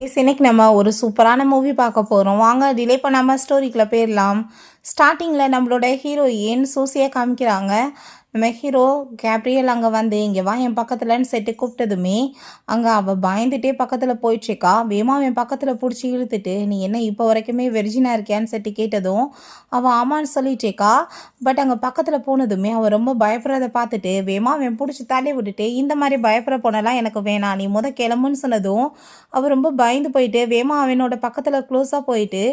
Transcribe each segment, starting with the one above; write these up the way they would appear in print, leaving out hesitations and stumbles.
இன்னைக்கு நம்ம ஒரு சூப்பரான மூவி பார்க்க போகிறோம். வாங்க டிலே பண்ணாமல் ஸ்டோரிக்குள்ள போயிடலாம். ஸ்டார்டிங்கில் நம்மளோட ஹீரோயின் சூசியை காமிக்கிறாங்க. நம்ம ஹீரோ கேப்ரியல் அங்கே வந்து இங்கே வா என் பக்கத்துலன்னு செட்டு கூப்பிட்டதுமே அங்கே அவள் பயந்துட்டே பக்கத்தில் போயிட்டுருக்கா. வேமா என் பக்கத்தில் பிடிச்சி இழுத்துட்டு நீ என்ன இப்போ வரைக்குமே வெர்ஜினாக இருக்கியான்னு செட்டு கேட்டதும் அவள் ஆமான்னு சொல்லிட்டுருக்கா. பட் அங்கே பக்கத்தில் போனதுமே அவள் ரொம்ப பயப்படுறதை பார்த்துட்டு வேமா அவன் பிடிச்சி தள்ளி விட்டுட்டு இந்த மாதிரி பயப்படுற பொண்ணெல்லாம் எனக்கு வேணாம், நீ கிளம்புன்னு சொன்னதும் அவள் ரொம்ப பயந்து போயிட்டு வேமா அவனோட பக்கத்தில் க்ளோஸாக போயிட்டு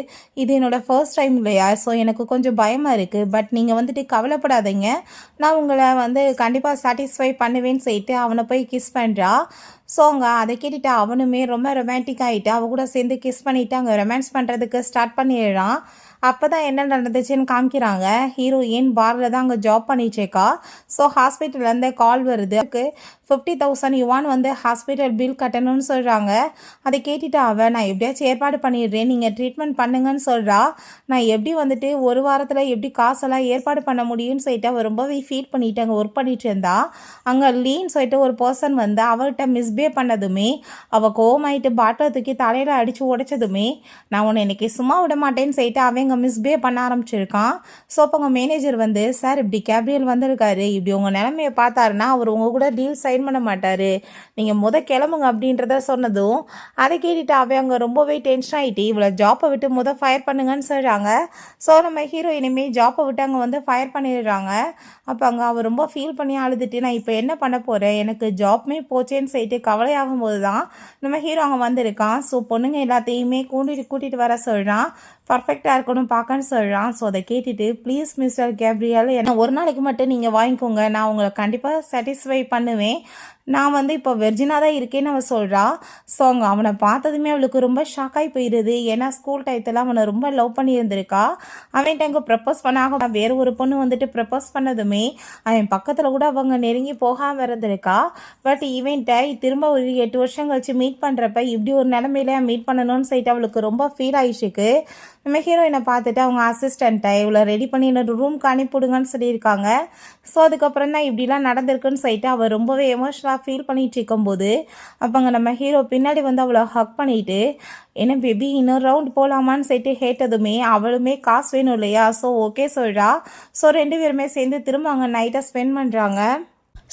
இது என்னோடய ஃபர்ஸ்ட் டைம் இல்லையா, ஸோ எனக்கு கொஞ்சம் பயமாக இருக்குது, பட் நீங்கள் வந்துட்டு கவலைப்படாதீங்க, நான் உங்களை கண்டிப்பாக சாட்டிஸ்ஃபை பண்ணுவேன்னு சொல்லிட்டு அவனை போய் கிஸ் பண்ணுறா. ஸோ அங்கே அதை கேட்டுட்டு அவனுமே ரொம்ப ரொமான்டிக் ஆகிட்டு அவ கூட சேர்ந்து கிஸ் பண்ணிவிட்டு அங்கே ரொமான்ஸ் பண்ணுறதுக்கு ஸ்டார்ட் பண்ணிடுறான். அப்போ தான் என்ன நடந்துச்சுன்னு காமிக்கிறாங்க. ஹீரோயின் பாரில் தான் அங்கே ஜாப் பண்ணிட்டுருக்கா. ஸோ ஹாஸ்பிட்டல்லேருந்து கால் வருது. 50,000 யுவான் ஹாஸ்பிட்டல் பில் கட்டணும்னு சொல்கிறாங்க. அதை கேட்டுட்டு நான் எப்படியாச்சும் ஏற்பாடு பண்ணிடுறேன், நீங்கள் ட்ரீட்மெண்ட் பண்ணுங்கன்னு சொல்கிறா. நான் எப்படி ஒரு வாரத்தில் எப்படி காசெல்லாம் ஏற்பாடு பண்ண முடியும்னு சொல்லிட்டு அவள் ரொம்பவே ஃபீல் பண்ணிவிட்டு அங்கே ஒர்க் பண்ணிட்டு இருந்தா. அங்கே லீன்னு சொல்லிட்டு ஒரு பர்சன் அவள்கிட்ட மிஸ்பே பண்ணதுமே அவள் கோவமாயிட்டு பாட்டில் தூக்கி தலையில் அடித்து உடைச்சதுமே நான் உன்னை இன்னைக்கு சும்மா விட மாட்டேன்னு சொல்லிட்டு அவங்க மிஸ்பே பண்ண ஆரம்பிச்சிருக்கான். ஸோ அப்போ உங்கள் மேனேஜர் சார் இப்படி கேப்ரியல் வந்திருக்காரு, இப்படி உங்கள் நிலைமையை பார்த்தாருன்னா அவர் உங்கள் கூட டீல் சைன் பண்ண மாட்டார், நீங்கள் கிளம்புங்க அப்படின்றத சொன்னதும் அதை கேட்டுட்டு அவங்க ரொம்பவே டென்ஷன் ஆகிட்டு இவ்வளோ ஜாப்பை விட்டு ஃபயர் பண்ணுங்கன்னு சொல்கிறாங்க. ஸோ நம்ம ஹீரோ இனிமேல் ஜாப்பை விட்டு அங்கே ஃபயர் பண்ணிடுறாங்க. அப்போ அங்கே அவர் ரொம்ப ஃபீல் பண்ணி அழுதுட்டு நான் இப்போ என்ன பண்ண போகிறேன், எனக்கு ஜாப்மே போச்சேன்னு சொல்லிட்டு கவலையாகும் போது தான் நம்ம ஹீரோ அங்கே வந்திருக்கான். ஸோ பொண்ணுங்க எல்லாத்தையுமே கூட்டிகிட்டு வர சொல்கிறான், பர்ஃபெக்டாக இருக்கணும் பார்க்கன்னு சொல்கிறான். ஸோ அதை கேட்டுட்டு ப்ளீஸ் மிஸ்டர் கேப்ரியல் ஏன்னா ஒரு நாளைக்கு மட்டும் நீங்கள் வாங்கிக்கோங்க, நான் உங்களை கண்டிப்பாக சாட்டிஸ்ஃபை பண்ணுவேன், நான் இப்போ வெர்ஜினாக தான் இருக்கேன்னு அவன் சொல்கிறா. ஸோ அங்கே அவனை பார்த்ததுமே அவளுக்கு ரொம்ப ஷாக்காகி போயிடுது. ஏன்னா ஸ்கூல் டயத்தில் அவனை ரொம்ப லவ் பண்ணியிருந்திருக்கா. அவன்கிட்ட அங்கே ப்ரப்போஸ் பண்ணாக வேறு ஒரு பொண்ணு ப்ரப்போஸ் பண்ணதுமே அவன் பக்கத்தில் கூட அவங்க நெருங்கி போகாமல் இருந்திருக்கா. பட் இவன்கிட்ட திரும்ப ஒரு 8 வருஷம் கழிச்சு மீட் பண்ணுறப்ப இப்படி ஒரு நிலமையில மீட் பண்ணணும்னு சொல்லிட்டு அவளுக்கு ரொம்ப ஃபீல் ஆயிடுச்சுக்கு. நம்ம ஹீரோயினை பார்த்துட்டு அவங்க அசிஸ்டண்ட்டை இவ்வளோ ரெடி பண்ணி என்னோட ரூம்க்கு அனுப்பிவிடுங்கன்னு சொல்லியிருக்காங்க. ஸோ அதுக்கப்புறம் தான் இப்படிலாம் நடந்திருக்குன்னு சொல்லிட்டு அவள் ரொம்பவே எமோஷனலாக ஃபீல் பண்ணிகிட்டு இருக்கும்போது அப்போ அங்கே நம்ம ஹீரோ பின்னாடி அவளை ஹக் பண்ணிவிட்டு என்ன பேபி இன்னொரு ரவுண்ட் போகலாமான்னு சொல்லிட்டு கேட்டதுமே அவளுமே காசு வேணும் இல்லையா, ஸோ ஓகே சொல்கிறா. ஸோ 2 பேருமே சேர்ந்து திரும்ப அங்கே நைட்டை ஸ்பெண்ட் பண்ணுறாங்க.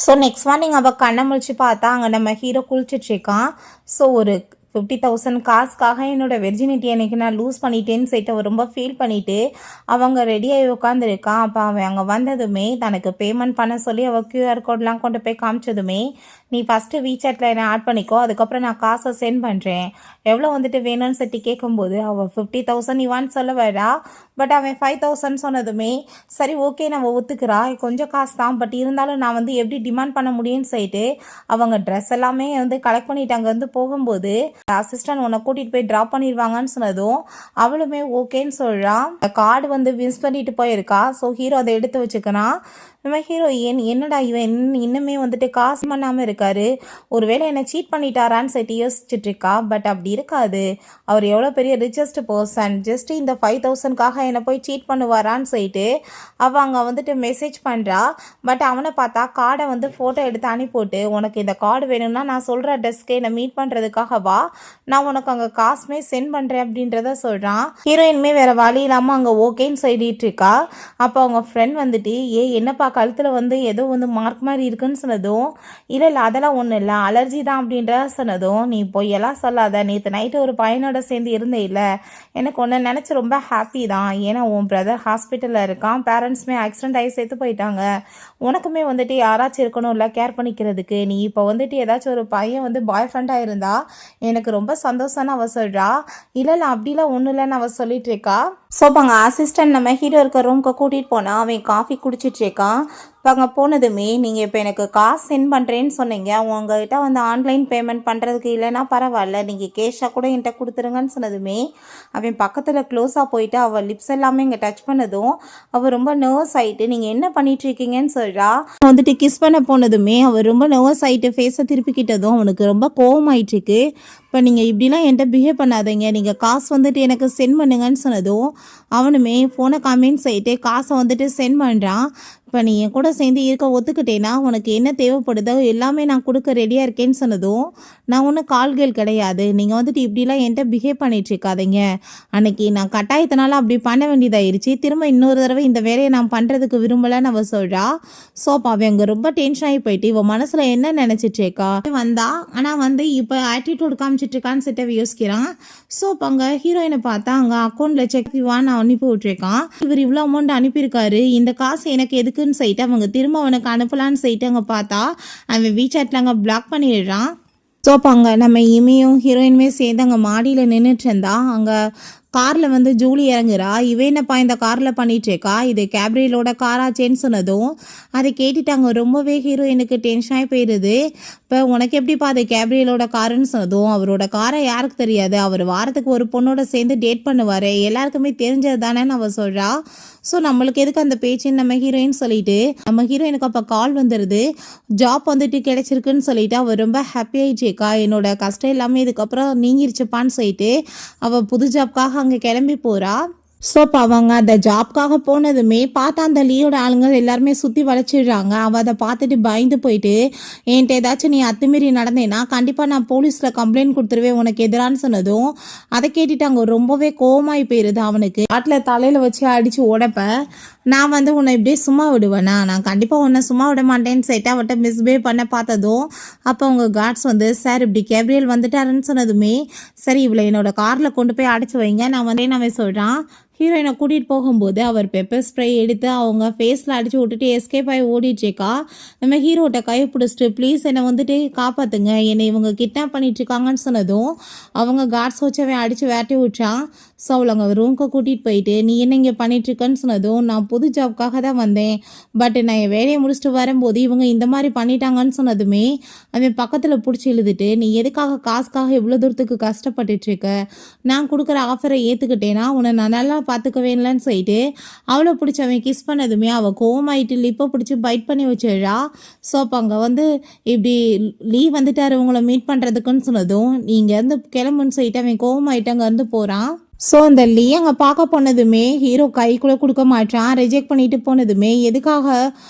ஸோ நெக்ஸ்ட் மார்னிங் அவள் கண்ணை முழிச்சு பார்த்தா அங்கே நம்ம ஹீரோ குளிச்சிட்ருக்கான். ஸோ ஒரு 50,000 காசுக்காக என்னோட வெர்ஜினிட்டி எனக்கு நான் லூஸ் பண்ணிட்டேன்னு சொல்லிட்டு அவள் ரொம்ப ஃபீல் பண்ணிவிட்டு அவங்க ரெடியாகி உட்காந்துருக்கான். அப்போ அவன் அங்கே வந்ததுமே தனக்கு பேமெண்ட் பண்ண சொல்லி அவள் QR கோட்லாம் கொண்டு போய் காமிச்சதுமே நீ ஃபஸ்ட்டு வீசாட்டில் என்னை ஆட் பண்ணிக்கோ, அதுக்கப்புறம் நான் காசை சென்ட் பண்ணுறேன், எவ்வளோ வேணும்னு சொல்லிட்டு கேட்கும்போது அவள் 50,000 இவான்னு சொல்ல வரா. பட் அவன் 5,000 சொன்னதுமே சரி ஓகே நம்ம ஒத்துக்கிறா, கொஞ்சம் காசு தான், பட் இருந்தாலும் நான் எப்படி டிமாண்ட் பண்ண முடியும்னு சொல்லிட்டு அவங்க ட்ரெஸ் எல்லாமே கலெக்ட் பண்ணிட்டு அங்கே போகும்போது அசிஸ்டன்ட் உன்னை கூட்டிகிட்டு போய் ட்ராப் பண்ணிடுவாங்கன்னு சொன்னதும் அவளுமே ஓகேன்னு சொல்கிறான். கார்டு மிஸ் பண்ணிட்டு போயிருக்கா. ஸோ ஹீரோ அதை எடுத்து வச்சுக்கிறான். நம்ம ஹீரோயின் என்னடா இவன் இன்னுமே காசு பண்ணாமல் இருக்காரு, ஒருவேளை என்னை சீட் பண்ணிட்டாரான்னு சொல்லிட்டு யோசிச்சுட்டு இருக்கா. பட் அப்படி இருக்காது, அவர் எவ்வளோ பெரிய ரிச்சஸ்ட் பர்சன், ஜஸ்ட் இந்த 5,000க்காக என்னை போய் சீட் பண்ணுவாரான்னு சொல்லிட்டு அவள் அங்கே மெசேஜ் பண்ணுறா. பட் அவனை பார்த்தா கார்டை ஃபோட்டோ எடுத்து அனுப்பிவிட்டு உனக்கு இந்த கார்டு வேணும்னா நான் சொல்கிற அட்ரஸ்க்கு என்னை மீட் பண்ணுறதுக்காக வா, நான் உனக்கு அங்கே காசுமே சென்ட் பண்ணுறேன் அப்படின்றத சொல்கிறான். ஹீரோயினுமே வேறு வழி இல்லாமல் அங்கே ஓகேன்னு சொல்லிட்டு இருக்கா. அப்போ அவங்க ஃப்ரெண்ட் என்னப்பா கழுத்தில் ஏதோ மார்க் மாதிரி இருக்குன்னு சொன்னதும் இல்லை அதெல்லாம் ஒன்றும் இல்லை அலர்ஜி தான் அப்படின்ற சொன்னதும் நீ பொய்யெல்லாம் சொல்லாத, நேற்று நைட்டு ஒரு பையனோட சேர்ந்து இருந்தே இல்லை, எனக்கு ஒன்று நினச்சி ரொம்ப ஹாப்பி தான், ஏன்னா உன் பிரதர் ஹாஸ்பிட்டலில் இருக்கான், பேரண்ட்ஸுமே ஆக்சிடென்ட் ஆகி சேர்த்து போயிட்டாங்க, உனக்குமே யாராச்சும் இருக்கணும் இல்லை கேர் பண்ணிக்கிறதுக்கு, நீ இப்போ ஏதாச்சும் ஒரு பையன் பாய் ஃப்ரெண்டாக இருந்தா எனக்கு ரொம்ப சந்தோஷம்னு அவள் சொல்கிறா. இல்லை அப்படிலாம் ஒன்றும் இல்லைன்னு அவள் சொல்லிட்டு இருக்கா. ஸோ இப்போ அங்கே அசிஸ்டன்ட் நம்ம ஹீரோ இருக்க ரூம்க்கு கூட்டிகிட்டு போனால் அவன் காஃபி குடிச்சிட்ருக்கான். இப்போ அங்கே போனதுமே நீங்கள் இப்போ எனக்கு காசு சென்ட் பண்ணுறேன்னு சொன்னீங்க, உங்கள்கிட்ட ஆன்லைன் பேமெண்ட் பண்ணுறதுக்கு இல்லைன்னா பரவாயில்ல, நீங்கள் கேஷாக கூட என்கிட்ட கொடுத்துருங்கன்னு சொன்னதுமே அவன் பக்கத்தில் க்ளோஸாக போயிட்டு அவள் லிப்ஸ் எல்லாமே இங்கே டச் பண்ணதும் அவள் ரொம்ப நர்வஸ் ஆகிட்டு நீங்கள் என்ன பண்ணிகிட்ருக்கீங்கன்னு சொல்கிறா. கிஸ் பண்ண போனதுமே அவள் ரொம்ப நர்வஸ் ஆகிட்டு ஃபேஸை திருப்பிக்கிட்டதும் அவனுக்கு ரொம்ப கோவமாயிட்டுருக்கு. இப்போ நீங்கள் இப்படிலாம் என்கிட்ட பிஹேவ் பண்ணாதீங்க, நீங்கள் காசு எனக்கு சென்ட் பண்ணுங்கன்னு சொன்னதும் அவனுமே ஃபோனை காமின்னு சொல்லிட்டு காசை சென்ட் பண்ணுறான். இப்போ நீ என் கூட சேர்ந்து இருக்க ஒத்துக்கிட்டேன்னா உனக்கு என்ன தேவைப்படுதோ எல்லாமே நான் கொடுக்க ரெடியாக இருக்கேன்னு சொன்னதும், நான் ஒன்றும் கால்கள் கிடையாது, நீங்கள் வந்துட்டு இப்படிலாம் என்கிட்ட பிஹேவ் பண்ணிட்டு இருக்காதீங்க, அன்னைக்கு நான் கட்டாயத்தினால அப்படி பண்ண வேண்டியதாயிருச்சு, திரும்ப இன்னொரு தடவை இந்த வேலையை நான் பண்ணுறதுக்கு விரும்பலன்னு அவள் சொல்கிறா. ஸோ அப்போ அவன் அங்கே ரொம்ப டென்ஷன் ஆகி போயிட்டு இவன் மனசில் என்ன நினச்சிட்டு இருக்கா வந்தா, ஆனால் வந்து இப்போ ஆட்டிடியூட் காமிச்சிட்டு இருக்கான்னு சொல்லிட்டு யோசிக்கிறான். ஸோ அப்போ அங்கே ஹீரோயினை பார்த்தா அங்கே அக்கௌண்ட்டில் செக் வான்னு அனுப்பி விட்ருக்கான். இவர் இவ்வளோ அமௌண்ட் அனுப்பியிருக்காரு, இந்த காசு எனக்கு எதுக்குன்னு சொல்லிட்டு அவங்க திரும்ப அவனுக்கு அனுப்பலான்னு சொல்லிட்டு அங்கே பார்த்தா அவன் வீசாட்டில் அங்கே பிளாக் பண்ணிடுறான். ஸோ அப்போ அங்கே நம்ம இமையும் ஹீரோயினுமே சேர்ந்து அங்கே மாடியில் நின்றுட்டு இருந்தா. அங்கே காரில் வந்து ஜூலி இறங்குறா. இவன் என்னப்பா இந்த காரில் பண்ணிகிட்ருக்கா, இது கேப்ரியலோட காராச்சேன்னு சொன்னதும் அதை கேட்டுட்டாங்க. ரொம்பவே ஹீரோயினுக்கு டென்ஷனாகி போயிடுது. இப்போ உனக்கு எப்படிப்பா அது கேப்ரியலோட காருன்னு சொன்னதும், அவரோட காரை யாருக்கு தெரியாது, அவர் வாரத்துக்கு ஒரு பொண்ணோட சேர்ந்து டேட் பண்ணுவார், எல்லாருக்குமே தெரிஞ்சது தானேன்னு அவள் சொல்கிறா. ஸோ நம்மளுக்கு எதுக்கு அந்த பேச்சுன்னு நம்ம ஹீரோயின் சொல்லிட்டு நம்ம ஹீரோயினுக்கு அப்போ கால் வந்துடுது. ஜாப் வந்துட்டு கிடைச்சிருக்குன்னு சொல்லிட்டு அவள் ரொம்ப ஹாப்பி ஆகிடுச்சேக்கா, என்னோட கஷ்டம் எல்லாமே இதுக்கப்புறம் நீங்கிருச்சுப்பான்னு சொல்லிட்டு அவள் புது ஜாப்காக அங்கே கிளம்பி போகிறா. ஸோ இப்போ அவங்க அந்த ஜாப்காக போனதுமே பார்த்தா அந்த லீயோட ஆளுங்க எல்லாருமே சுற்றி வளைச்சிடுறாங்க. அவள் அதை பார்த்துட்டு பயந்து போயிட்டு, என்கிட்ட ஏதாச்சும் நீ அத்துமீறி நடந்தேன்னா கண்டிப்பாக நான் போலீஸில் கம்ப்ளைண்ட் கொடுத்துருவேன் உனக்கு எதிரான்னு சொன்னதும் அதை கேட்டுட்டு அங்கே ரொம்பவே கோவமாகி போயிடுது. அவனுக்கு காட்டில் தலையில் வச்சு அடித்து உடைப்ப, நான் வந்து உன்னை இப்படியே சும்மா விடுவேனா, நான் கண்டிப்பாக உன்னை சும்மா விட மாட்டேன்னு சொல்லிட்டு அவட்ட மிஸ்பிஹேவ் பண்ண பார்த்ததும் அப்போ அவங்க கார்ட்ஸ் வந்து சார் இப்படி கேப்ரியல் வந்துட்டாருன்னு சொன்னதுமே, சரி இவளை என்னோட காரில் கொண்டு போய் அடைச்சி வைங்க நான் வந்து சொல்கிறான். ஹீரோயினை கூட்டிகிட்டு போகும்போது அவர் பெப்பர் ஸ்ப்ரே எடுத்து அவங்க ஃபேஸில் அடித்து விட்டுட்டு எஸ்கேப் ஆகி ஓடிட்டுருக்கா. நம்ம ஹீரோட்ட கையை பிடிச்சிட்டு ப்ளீஸ் என்னை வந்துட்டு காப்பாற்றுங்க, என்னை இவங்க கிட்னாப் பண்ணிட்டுருக்காங்கன்னு சொன்னதும் அவங்க கார்ட்ஸ் வச்சவன் அடித்து வேட்டி விட்டான். ஸோ அவளை அங்கே ரூம்க்கு கூட்டிகிட்டு போயிட்டு நீ என்ன இங்கே பண்ணிகிட்ருக்கன்னு சொன்னதும், நான் புது ஜாப்காக தான் வந்தேன், பட் நான் என் வேலையை முடிச்சுட்டு வரும்போது இவங்க இந்த மாதிரி பண்ணிட்டாங்கன்னு சொன்னதுமே அவன் பக்கத்தில் பிடிச்சி இழுதுட்டு, நீ எதுக்காக காசுக்காக இவ்வளோ தூரத்துக்கு கஷ்டப்பட்டுட்ருக்க, நான் கொடுக்குற ஆஃபரை ஏற்றுக்கிட்டேன்னா உன்னை நான் நல்லா பார்த்துக்கவேன்லன்னு சொல்லிட்டு அவளை பிடிச்சி அவன் கிஸ் பண்ணதுமே அவள் கோவமாயிட்டு லிப்பை பிடிச்சி பைட் பண்ணி வச்சிடுறா. ஸோ அப்போ அங்கே வந்து இப்படி லீவ் வந்துட்டார் உங்களை மீட் பண்ணுறதுக்குன்னு சொன்னதும் நீங்கள் இருந்து கிளம்புன்னு சொல்லிட்டு அவன் கோவமாயிட்டு அங்கே இருந்து போகிறான். ஸோ அந்த லீ அங்கே பார்க்க போனதுமே ஹீரோ கைக்குள்ளே கொடுக்க மாட்டான். ரிஜெக்ட் பண்ணிட்டு போனதுமே எதுக்காக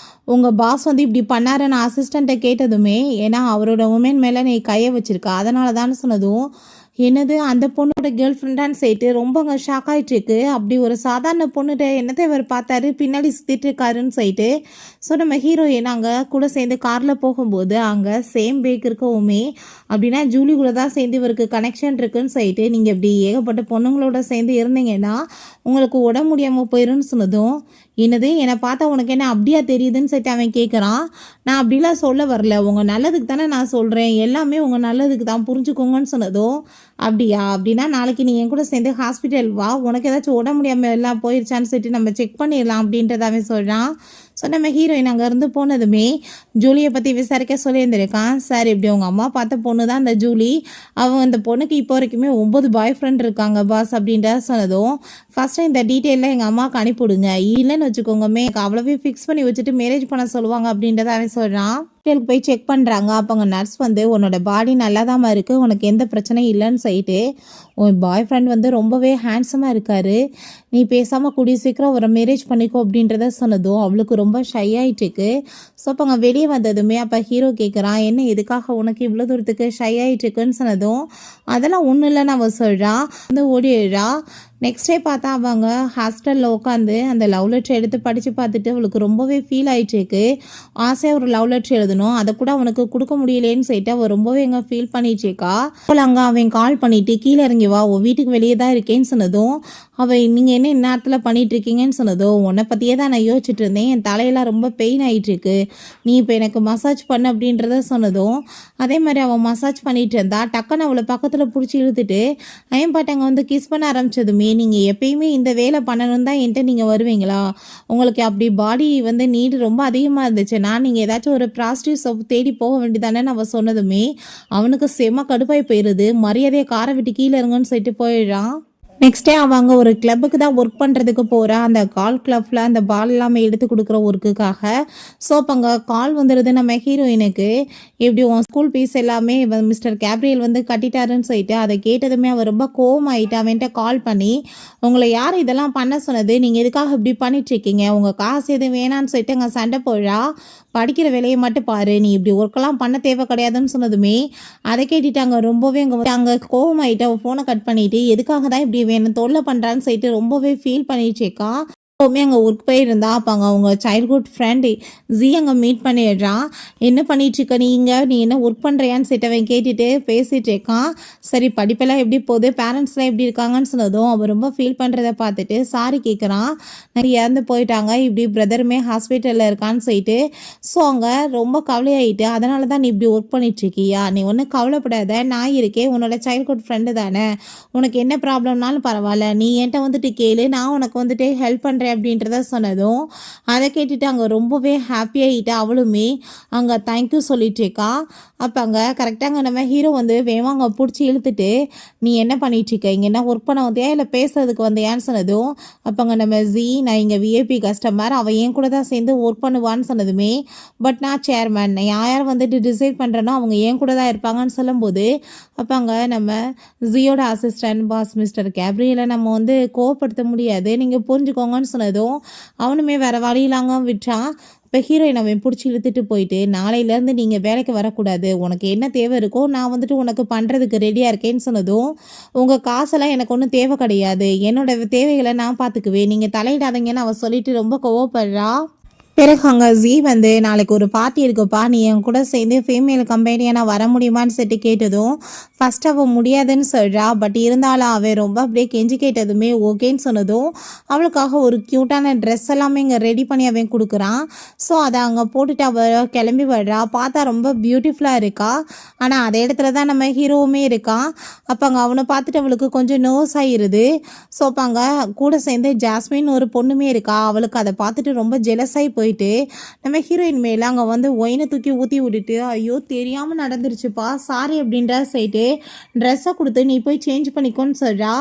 உங்கள் பாஸ் வந்து இப்படி பண்ணாருன்னு அசிஸ்டண்ட்டை கேட்டதுமே, ஏன்னா அவரோட உமன் மேலே நீ கையை வச்சுருக்க அதனால தானே சொன்னதும், என்னது அந்த பொண்ணோட கேர்ள் ஃப்ரெண்டான்னு சொல்லிட்டு ரொம்ப அங்கே ஷாக் ஆகிட்டுருக்கு. அப்படி ஒரு சாதாரண பொண்ணுகிட்ட என்னத்தை இவர் பார்த்தாரு பின்னாடி சுற்றிட்டு இருக்காருன்னு சொல்லிட்டு. ஸோ நம்ம ஹீரோயின் அங்கே கூட சேர்ந்து காரில் போகும்போது அங்கே சேம் பேக் இருக்கவுமே அப்படின்னா ஜூலி கூட தான் சேர்ந்து இவருக்கு கனெக்ஷன் இருக்குன்னு சொல்லிட்டு, நீங்கள் இப்படி ஏகப்பட்ட பொண்ணுங்களோட சேர்ந்து இருந்தீங்கன்னா உங்களுக்கு உடம்பு முடியாமல் போயிடும்னு சொன்னதும், என்னது என்னை பார்த்தா உனக்கு என்ன அப்படியா தெரியுதுன்னு சொல்லிட்டு அவன் கேட்குறான். நான் அப்படிலாம் சொல்ல வரல, உங்கள் நல்லதுக்கு தானே நான் சொல்கிறேன், எல்லாமே உங்கள் நல்லதுக்கு தான் புரிஞ்சுக்கோங்கன்னு சொன்னதும், அப்படியா அப்படின்னா நாளைக்கு நீ என் கூட சேர்ந்து ஹாஸ்பிட்டல் வா, உனக்கு ஏதாச்சும் உடம்பு முடியாமல் எல்லாம் போயிடுச்சான்னு சொல்லிட்டு நம்ம செக் பண்ணிடலாம் அப்படின்றத அவன் சொல்கிறான். ஸோ நம்ம ஹீரோயின் அங்கேருந்து போனதுமே ஜூலியை பற்றி விசாரிக்க சொல்லியிருந்திருக்கான். சார் இப்படி உங்கள் அம்மா பார்த்த பொண்ணு தான் அந்த ஜூலி, அவன் அந்த பொண்ணுக்கு இப்போ வரைக்குமே 9 பாய் ஃப்ரெண்ட் இருக்காங்க பாஸ் அப்படின்ற சொன்னதும், ஃபஸ்ட்டு இந்த டீட்டெயிலில் எங்கள் அம்மாவுக்கு அனுப்பிவிடுங்க, இல்லைன்னு வச்சுக்கோங்கமே அவ்வளோவே ஃபிக்ஸ் பண்ணி வச்சுட்டு மேரேஜ் பண்ண சொல்லுவாங்க அப்படின்றத அவன் சொல்கிறான். ஹாஸ்பிட்டலுக்கு போய் செக் பண்ணுறாங்க. அப்போ அங்கே நர்ஸ் வந்து உன்னோட பாடி நல்லா தான் இருக்குது, உனக்கு எந்த பிரச்சனையும் இல்லைன்னு சொல்லிட்டு, உன் பாய் ஃப்ரெண்ட் வந்து ரொம்பவே ஹேண்ட்ஸமாக இருக்காரு, நீ பேசாமல் கூடிய சீக்கிரம் ஒரு மேரேஜ் பண்ணிக்கோ அப்படின்றத சொன்னதும் அவளுக்கு ரொம்ப ஷை ஆகிட்டுருக்கு. ஸோ அப்போ அங்கே வெளியே வந்ததுமே அப்போ ஹீரோ கேட்குறான், என்ன எதுக்காக உனக்கு இவ்வளோ தூரத்துக்கு ஷை ஆகிட்டுருக்குன்னு சொன்னதும், அதெல்லாம் ஒன்றும் இல்லைன்னு அவள் சொல்கிறா. வந்து ஓடிடுறா. நெக்ஸ்ட் டே பார்த்தா அவங்க ஹாஸ்டலில் உட்காந்து அந்த லவ் லெட்டர் எடுத்து படித்து பார்த்துட்டு அவளுக்கு ரொம்பவே ஃபீல் ஆகிட்டுருக்கு. ஆசையாக ஒரு லவ் லெட்டர் எழுதணும், அதை கூட அவனுக்கு கொடுக்க முடியலேன்னு சொல்லிட்டு அவள் ரொம்பவே எங்கே ஃபீல் பண்ணிட்டுருக்கா. அங்கே அவன் கால் பண்ணிவிட்டு கீழே இறங்கி வா, உன் வீட்டுக்கு வெளியே தான் இருக்கேன்னு சொன்னதும், அவள் நீங்கள் என்ன இந்நேரத்தில் பண்ணிகிட்ருக்கீங்கன்னு சொன்னதும், உன்னை பற்றியே தான் நான் யோசிச்சுட்டு இருந்தேன், என் தலையெல்லாம் ரொம்ப பெயின் ஆகிட்டுருக்கு, நீ இப்போ எனக்கு மசாஜ் பண்ணு அப்படின்றத சொன்னதும், அதே மாதிரி அவள் மசாஜ் பண்ணிகிட்டு இருந்தா. டக்குன்னு அவளை பக்கத்தில் பிடிச்சி இழுத்துட்டு அயன்பாட்டங்க வந்து கிஸ் பண்ண ஆரம்பித்ததுமே, நீங்கள் எப்பயுமே இந்த வேலை பண்ணணும் தான் என்கிட்ட நீங்கள் வருவீங்களா, உங்களுக்கு அப்படி பாடி வந்து நீடு ரொம்ப அதிகமாக இருந்துச்சுன்னா நீங்கள் ஏதாச்சும் ஒரு ப்ராஸ்டியூட் தேடி போக வேண்டியதானே அவள் சொன்னதுமே அவனுக்கு செம கடுப்பாய் போயிடுது. மரியாதையை காரை விட்டு கீழே இருங்கன்னு சொல்லிட்டு போயிடுறான். நெக்ஸ்ட் டே அவங்க ஒரு கிளப்புக்கு தான் ஒர்க் பண்ணுறதுக்கு போகிறா. அந்த கால் கிளப்பில் அந்த பால் எல்லாமே எடுத்து கொடுக்குற ஒர்க்குக்காக. ஸோ அப்போ அங்கே கால் வந்துடுது நம்ம ஹீரோயினுக்கு. எப்படி உன் ஸ்கூல் ஃபீஸ் எல்லாமே மிஸ்டர் கேப்ரியல் வந்து கட்டிட்டாருன்னு சொல்லிட்டு அதை கேட்டதுமே அவள் ரொம்ப கோவமாயிட்டு அவன்கிட்ட கால் பண்ணி, உங்களை யார் இதெல்லாம் பண்ண சொன்னது, நீங்கள் எதுக்காக இப்படி பண்ணிட்டுருக்கீங்க, உங்கள் காசு எதுவும் வேணான்னு சொல்லிட்டு அங்கே சண்டை போடுறா. படிக்கிற வேலையை மட்டும் பாரு, நீ இப்படி ஒர்க்கெல்லாம் பண்ண தேவை கிடையாதுன்னு சொன்னதுமே அதை கேட்டுட்டு அங்கே ரொம்பவே அங்கே கோவமாயிட்டு அவள் ஃபோனை கட் பண்ணிவிட்டு எதுக்காக தான் இப்படி வேணும் தொல்லை பண்ணுறான்னு சொல்லிட்டு ரொம்பவே ஃபீல் பண்ணிட்டுருக்கா. எப்போவுமே அங்கே ஒர்க் போயிருந்தா. அப்போ அங்கே அவங்க சைல்ட்ஹுட் ஃப்ரெண்டு ஜி அங்கே மீட் பண்ணிடுறான். என்ன பண்ணிகிட்ருக்க நீ என்ன ஒர்க் பண்ணுறியான்னு அவன் கேட்டுட்டு பேசிகிட்டு இருக்கான். சரி படிப்பெல்லாம் எப்படி போகுது, பேரண்ட்ஸ்லாம் எப்படி இருக்காங்கன்னு சொன்னதும் அவன் ரொம்ப ஃபீல் பண்ணுறத பார்த்துட்டு சாரி கேட்குறான். நிறைய இறந்து போயிட்டாங்க, இப்படி பிரதருமே ஹாஸ்பிட்டலில் இருக்கான்னு சொல்லிட்டு. ஸோ அங்கே ரொம்ப கவலையாயிட்டு, அதனால தான் நீ இப்படி ஒர்க் பண்ணிகிட்ருக்கியா, நீ ஒன்றும் கவலைப்படாத, நான் இருக்கேன், உன்னோட சைல்ட்ஹுட் ஃப்ரெண்டு தானே, உனக்கு என்ன ப்ராப்ளம்னாலும் பரவாயில்ல, நீ என்கிட்ட வந்துட்டு கேளு, நான் உனக்கு வந்துட்டு ஹெல்ப் பண்ணுறேன் அப்படின்றத சொன்னதும் அதை கேட்டுட்டு அங்கே ரொம்பவே ஹாப்பியாகிட்டு அவளுமே அங்கே தேங்க்யூ சொல்லிட்டு இருக்கா. அப்போ அங்கே கரெக்டாக அங்கே நம்ம ஹீரோ வந்து வேவாங்க பிடிச்சி இழுத்துட்டு, நீ என்ன பண்ணிகிட்ருக்க, இங்கே என்ன ஒர்க் பண்ண வந்தியா இல்லை பேசுறதுக்கு வந்தியான்னு சொன்னதும் அப்போ அங்கே நம்ம ஜி, நான் இங்கே விஐபி கஸ்டமர், அவள் என் கூட தான் சேர்ந்து ஒர்க் பண்ணுவான்னு சொன்னதுமே, பட் நான் சேர்மேன், நான் யார் வந்துட்டு டிசைட் பண்ணுறேனோ அவங்க என் கூட தான் இருப்பாங்கன்னு சொல்லும்போது அப்போ அங்கே நம்ம ஜியோட அசிஸ்டன்ட் பாஸ் மிஸ்டர் கேப்ரியலை நம்ம வந்து கோவப்படுத்த முடியாது, நீங்கள் புரிஞ்சுக்கோங்கன்னு சொன்னதும் அவனுமே வேறு வழியிலாங்க விட்டான். இப்போ ஹீரோயின் அவன் பிடிச்சி இழுத்துட்டு போயிட்டு, நாளையிலேருந்து நீங்கள் வேலைக்கு வரக்கூடாது, உனக்கு என்ன தேவை இருக்கோ நான் வந்துட்டு உனக்கு பண்ணுறதுக்கு ரெடியாக இருக்கேன்னு சொன்னதும், உங்கள் காசெல்லாம் எனக்கு ஒன்றும் தேவை கிடையாது, என்னோட தேவைகளை நான் பார்த்துக்குவேன், நீங்கள் தலையிடாதீங்கன்னு அவன் சொல்லிட்டு ரொம்ப கோவப்படுறா. பிறகு அங்கே ஜி வந்து, நாளைக்கு ஒரு பார்ட்டி இருக்குப்பா, நீ என் கூட சேர்ந்து ஃபீமேல் கம்பெனியாக நான் வர முடியுமான்னு சொல்லிட்டு கேட்டதும் ஃபஸ்ட் அவள் முடியாதுன்னு சொல்கிறா. பட் இருந்தாலும் அவன் ரொம்ப அப்படியே கெஞ்சி கேட்டதுமே ஓகேன்னு சொன்னதும் அவளுக்காக ஒரு க்யூட்டான ட்ரெஸ் எல்லாமே இங்கே ரெடி பண்ணி அவன் கொடுக்குறான். ஸோ அதை அங்கே போட்டுட்டு அவள் கிளம்பி வர்றா. பார்த்தா ரொம்ப பியூட்டிஃபுல்லாக இருக்கா. ஆனால் அதே இடத்துல தான் நம்ம ஹீரோவுமே இருக்கான். அப்போ அங்கே அவனை பார்த்துட்டு அவளுக்கு கொஞ்சம் நர்வஸ் ஆகிடுது. ஸோ அப்போ அங்கே கூட சேர்ந்து ஜாஸ்மின் ஒரு பொண்ணுமே இருக்கா. அவளுக்கு அதை பார்த்துட்டு ரொம்ப ஜெலஸாகி போயிட்டு நம்ம ஹீரோயின் மேலே அங்கே வந்து ஒயினை தூக்கி ஊற்றி விட்டுட்டு, ஐயோ தெரியாமல் நடந்துருச்சுப்பா சாரி அப்படின்ற சைட்டு ட்ரெஸ்ஸை கொடுத்து நீ போய் சேஞ்ச் பண்ணிக்கோன்னு சொல்கிறா.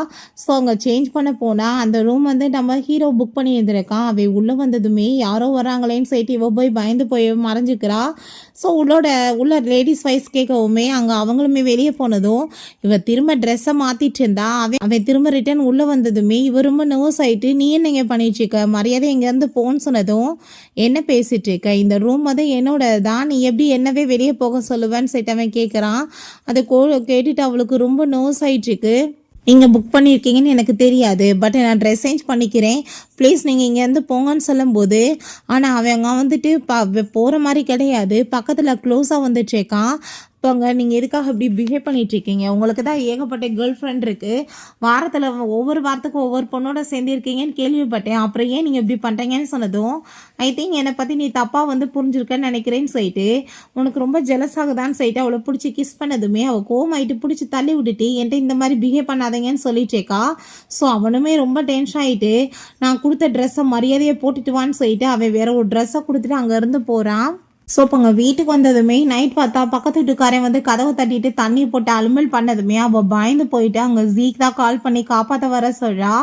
ஸோ அங்கே சேஞ்ச் பண்ண போனால் அந்த ரூம் வந்து நம்ம ஹீரோ புக் பண்ணி இருந்திருக்கான். அவை உள்ளே வந்ததுமே யாரோ வராங்களேன்னு சொல்லிட்டு இவ போய் பயந்து போய் மறைஞ்சிக்கிறா. ஸோ உள்ள லேடிஸ் வாய்ஸ் கேட்கவுமே அங்கே அவங்களுமே வெளியே போனதும் இவ திரும்ப ட்ரெஸ்ஸை மாற்றிட்டு இருந்தா. அவன் திரும்ப ரிட்டர்ன் உள்ளே வந்ததுமே இவ ரொம்ப நர்வஸ் ஆகிட்டு, நீ என்னங்க பண்ணிட்டுருக்க, மரியாதை எங்கேருந்து போன்னு சொன்னதும், என்ன பேசிகிட்டு இருக்க, இந்த ரூம் வந்து என்னோட தான், நீ எப்படி என்னவே வெளியே போக சொல்லுவேன்னு சொல்லிட்டு அவன் கேட்குறான். அதை கேட்டுட்டு அவளுக்கு ரொம்ப நர்வஸ் ஆகிட்டுருக்கு. நீங்கள் புக் பண்ணியிருக்கீங்கன்னு எனக்கு தெரியாது, பட் நான் ட்ரெஸ் சேஞ்ச் பண்ணிக்கிறேன், ப்ளீஸ் நீங்கள் இங்கேருந்து போங்கன்னு சொல்லும்போது, ஆனால் அவங்க வந்துட்டு போகிற மாதிரி கிடையாது, பக்கத்தில் க்ளோஸாக வந்துட்டுருக்கான். இப்போங்க நீங்கள் எதுக்காக இப்படி பிஹேவ் பண்ணிகிட்ருக்கீங்க, உங்களுக்கு தான் ஏகப்பட்ட கேர்ள் ஃப்ரெண்ட் இருக்குது, வாரத்தில் ஒவ்வொரு வாரத்துக்கும் ஒவ்வொரு பொண்ணோட சேர்ந்துருக்கீங்கன்னு கேள்விப்பட்டேன், அப்புறம் ஏன் நீங்கள் இப்படி பண்ணுறீங்கன்னு சொன்னதும், ஐ திங்க் என்னை பற்றி நீ தப்பாக வந்து புரிஞ்சிருக்கேன்னு நினைக்கிறேன்னு சொல்லிட்டு உனக்கு ரொம்ப ஜெலஸ் ஆகுதான்னு சொல்லிட்டு அவளை பிடிச்சி கிஸ் பண்ணதுமே அவள் கோமாயிட்டு பிடிச்சி தள்ளி விட்டுட்டு என்கிட்ட இந்த மாதிரி பிஹேவ் பண்ணாதீங்கன்னு சொல்லிட்டேக்கா. ஸோ அவனுமே ரொம்ப டென்ஷன் ஆகிட்டு, நான் கொடுத்த ட்ரெஸ்ஸை மரியாதையை போட்டுட்டு வான்னு சொல்லிட்டு அவன் வேற ஒரு ட்ரெஸ்ஸை கொடுத்துட்டு அங்கேருந்து போகிறான். ஸோ இப்போ அங்கே வீட்டுக்கு வந்ததுமே நைட் பார்த்தா பக்கத்து வீட்டுக்காரன் வந்து கதவை தட்டிட்டு தண்ணி போட்டு அலுமல் பண்ணதுமே அவள் பயந்து போயிட்டு அங்கே ஜீக் தான் கால் பண்ணி காப்பாற்ற வர சொல்கிறா.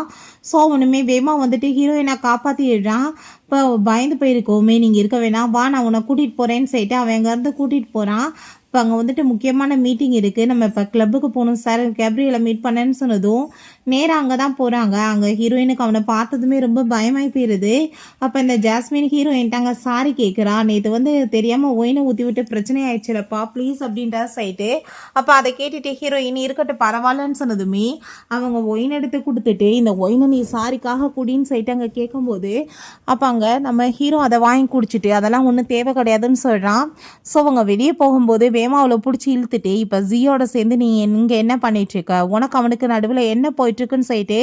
ஸோ அவனுமே வேமா வந்துட்டு ஹீரோயினை காப்பாற்றிடுறான். இப்போ பயந்து போயிருக்கோமே, நீங்கள் இருக்க வேணாம் வா, நான் உன்னை கூட்டிகிட்டு போகிறேன்னு சொல்லிட்டு அவன் அங்கேருந்து கூட்டிகிட்டு போகிறான். இப்போ அங்கே வந்துட்டு முக்கியமான மீட்டிங் இருக்குது, நம்ம இப்போ கிளப்புக்கு போகணும் சார், கேப்ரியலை மீட் பண்ணேன்னு சொன்னதும் நேராக அங்கே தான் போகிறாங்க. அங்கே ஹீரோயினுக்கு அவனை பார்த்ததுமே ரொம்ப பயமாகி போயிடுது. அப்போ இந்த ஜாஸ்மின் ஹீரோயின்ட்டு அங்கே சாரி கேட்குறா, நேற்று வந்து தெரியாமல் ஒயினை ஊற்றி விட்டு பிரச்சனை ஆயிடுச்சுலப்பா ப்ளீஸ் அப்படின்ற சைட்டு. அப்போ அதை கேட்டுட்டு ஹீரோயின் இருக்கட்டும் பரவாயில்லன்னு சொன்னதுமே அவங்க ஒயின் எடுத்து கொடுத்துட்டு, இந்த ஒயினை நீ சாரிக்காக குடின்னு சொல்லிட்டு அங்கே கேட்கும்போது அப்போ அங்கே நம்ம ஹீரோ அதை வாங்கி குடிச்சிட்டு அதெல்லாம் ஒன்றும் தேவை கிடையாதுன்னு சொல்கிறான். ஸோ அவங்க வெளியே போகும்போது வேமா அவளை பிடிச்சி இழுத்துட்டு, இப்போ ஜியோட சேர்ந்து நீ இங்கே என்ன பண்ணிகிட்ருக்க, உனக்கு அவனுக்கு நடுவில் என்ன போயிட்டுருக்குன்னு சொல்லிட்டு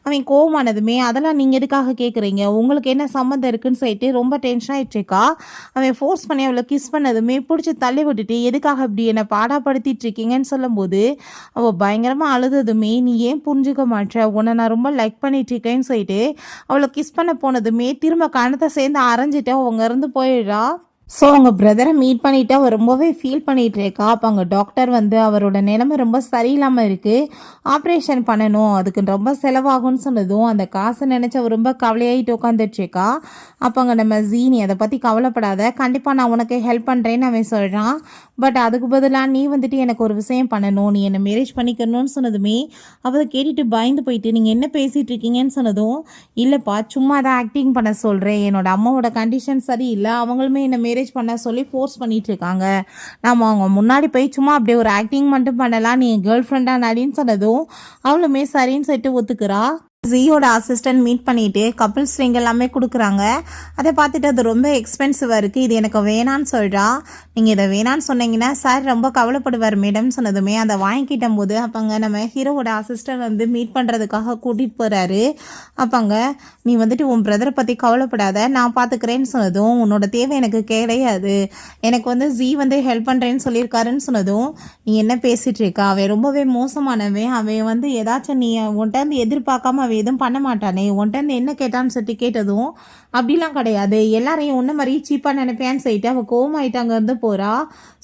அவன் கோவமானதுமே, அதெல்லாம் நீங்கள் எதுக்காக கேட்குறீங்க, உங்களுக்கு என்ன சம்மந்தம் இருக்குன்னு சொல்லிட்டு ரொம்ப டென்ஷன் ஆகிட்டுருக்கா. அவன் ஃபோர்ஸ் பண்ணி அவளை கிஸ் பண்ணதுமே பிடிச்சி தள்ளி விட்டுட்டு, எதுக்காக இப்படி என்னை பாடாப்படுத்திட்டு இருக்கீங்கன்னு சொல்லும்போது அவள் பயங்கரமாக அழுததுமே, நீ ஏன் புரிஞ்சுக்க மாட்டேற, உன்னை நான் ரொம்ப லைக் பண்ணிகிட்ருக்கேன்னு சொல்லிட்டு அவளை கிஸ் பண்ண போனதுமே திரும்ப கணத்தை சேர்ந்து அரைஞ்சிட்டு அவங்க இருந்து போயிடுறா. ஸோ அவங்க பிரதரை மீட் பண்ணிவிட்டு அவள் ரொம்பவே ஃபீல் பண்ணிகிட்டு இருக்கா. அப்போ அங்கே டாக்டர் வந்து அவரோட நிலைமை ரொம்ப சரியில்லாமல் இருக்குது, ஆப்ரேஷன் பண்ணணும், அதுக்கு ரொம்ப செலவாகும்னு சொன்னதும் அந்த காசை நினச்சி அவள் ரொம்ப கவலையாகிட்டு உட்காந்துட்ருக்கா. அப்போ அங்கே நம்ம ஜீனி அதை பற்றி கவலைப்படாத, கண்டிப்பாக நான் உனக்கு ஹெல்ப் பண்ணுறேன்னு அவன் சொல்கிறான். பட் அதுக்கு பதிலாக நீ வந்துட்டு எனக்கு ஒரு விஷயம் பண்ணணும், நீ என்னை மேரேஜ் பண்ணிக்கணும்னு சொன்னதுமே அவளை கேட்டுட்டு பயந்து போயிட்டு நீங்கள் என்ன பேசிகிட்டு இருக்கீங்கன்னு சொன்னதும், இல்லைப்பா சும்மா தான் ஆக்டிங் பண்ண சொல்கிறேன், என்னோட அம்மாவோட கண்டிஷன் சரியில்லை, அவங்களுமே என்னை மேரேஜ் பண்ண சொல்லி ஃபோர்ஸ் பண்ணிட்டு இருக்காங்க, நம்ம அவங்க முன்னாடி போய் சும்மா அப்படியே ஒரு ஆக்டிங் மட்டும் பண்ணலாம், நீ என் கேர்ள் ஃப்ரெண்டாக நடின்னு சொன்னதும் அவளுமே சரின்னு சொல்லிட்டு ஒத்துக்கிறா. ஜியோட அசிஸ்டன்ட் மீட் பண்ணிவிட்டு கப்பிள்ஸ் ரிங் எல்லாமே கொடுக்குறாங்க. அதை பார்த்துட்டு அது ரொம்ப எக்ஸ்பென்சிவாக இருக்குது, இது எனக்கு வேணான்னு சொல்கிறா. நீங்கள் இதை வேணான்னு சொன்னீங்கன்னா சார் ரொம்ப கவலைப்படுவார் மேடம் சொன்னதுமே அதை வாங்கிக்கிட்ட போது அப்போங்க நம்ம ஹீரோவோட அசிஸ்டன்ட் வந்து மீட் பண்ணுறதுக்காக கூட்டிகிட்டு போகிறாரு. அப்போங்க நீ வந்துட்டு உன் பிரதரை பற்றி கவலைப்படாத, நான் பார்த்துக்கிறேன்னு சொன்னதும் உன்னோட தேவை எனக்கு கிடையாது, எனக்கு வந்து ஜி வந்து ஹெல்ப் பண்ணுறேன்னு சொல்லியிருக்காருன்னு சொன்னதும் நீ என்ன பேசிகிட்டு இருக்கா, அவன் ரொம்பவே மோசமானவன், அவன் வந்து ஏதாச்சும் நீ உன்கிட்ட வந்து எதிர்பார்க்காம அவன் எதுவும் பண்ண மாட்டானே, உன்கிட்ட என்ன கேட்டான்னு சொல்லிட்டு கேட்டதும் அப்படிலாம் கிடையாது, எல்லாரையும் உன்ன மாதிரி சீப்பாக நினைப்பேன்னு சொல்லிட்டு அவள் கோவமாயிட்டு அங்கேருந்து போகிறா.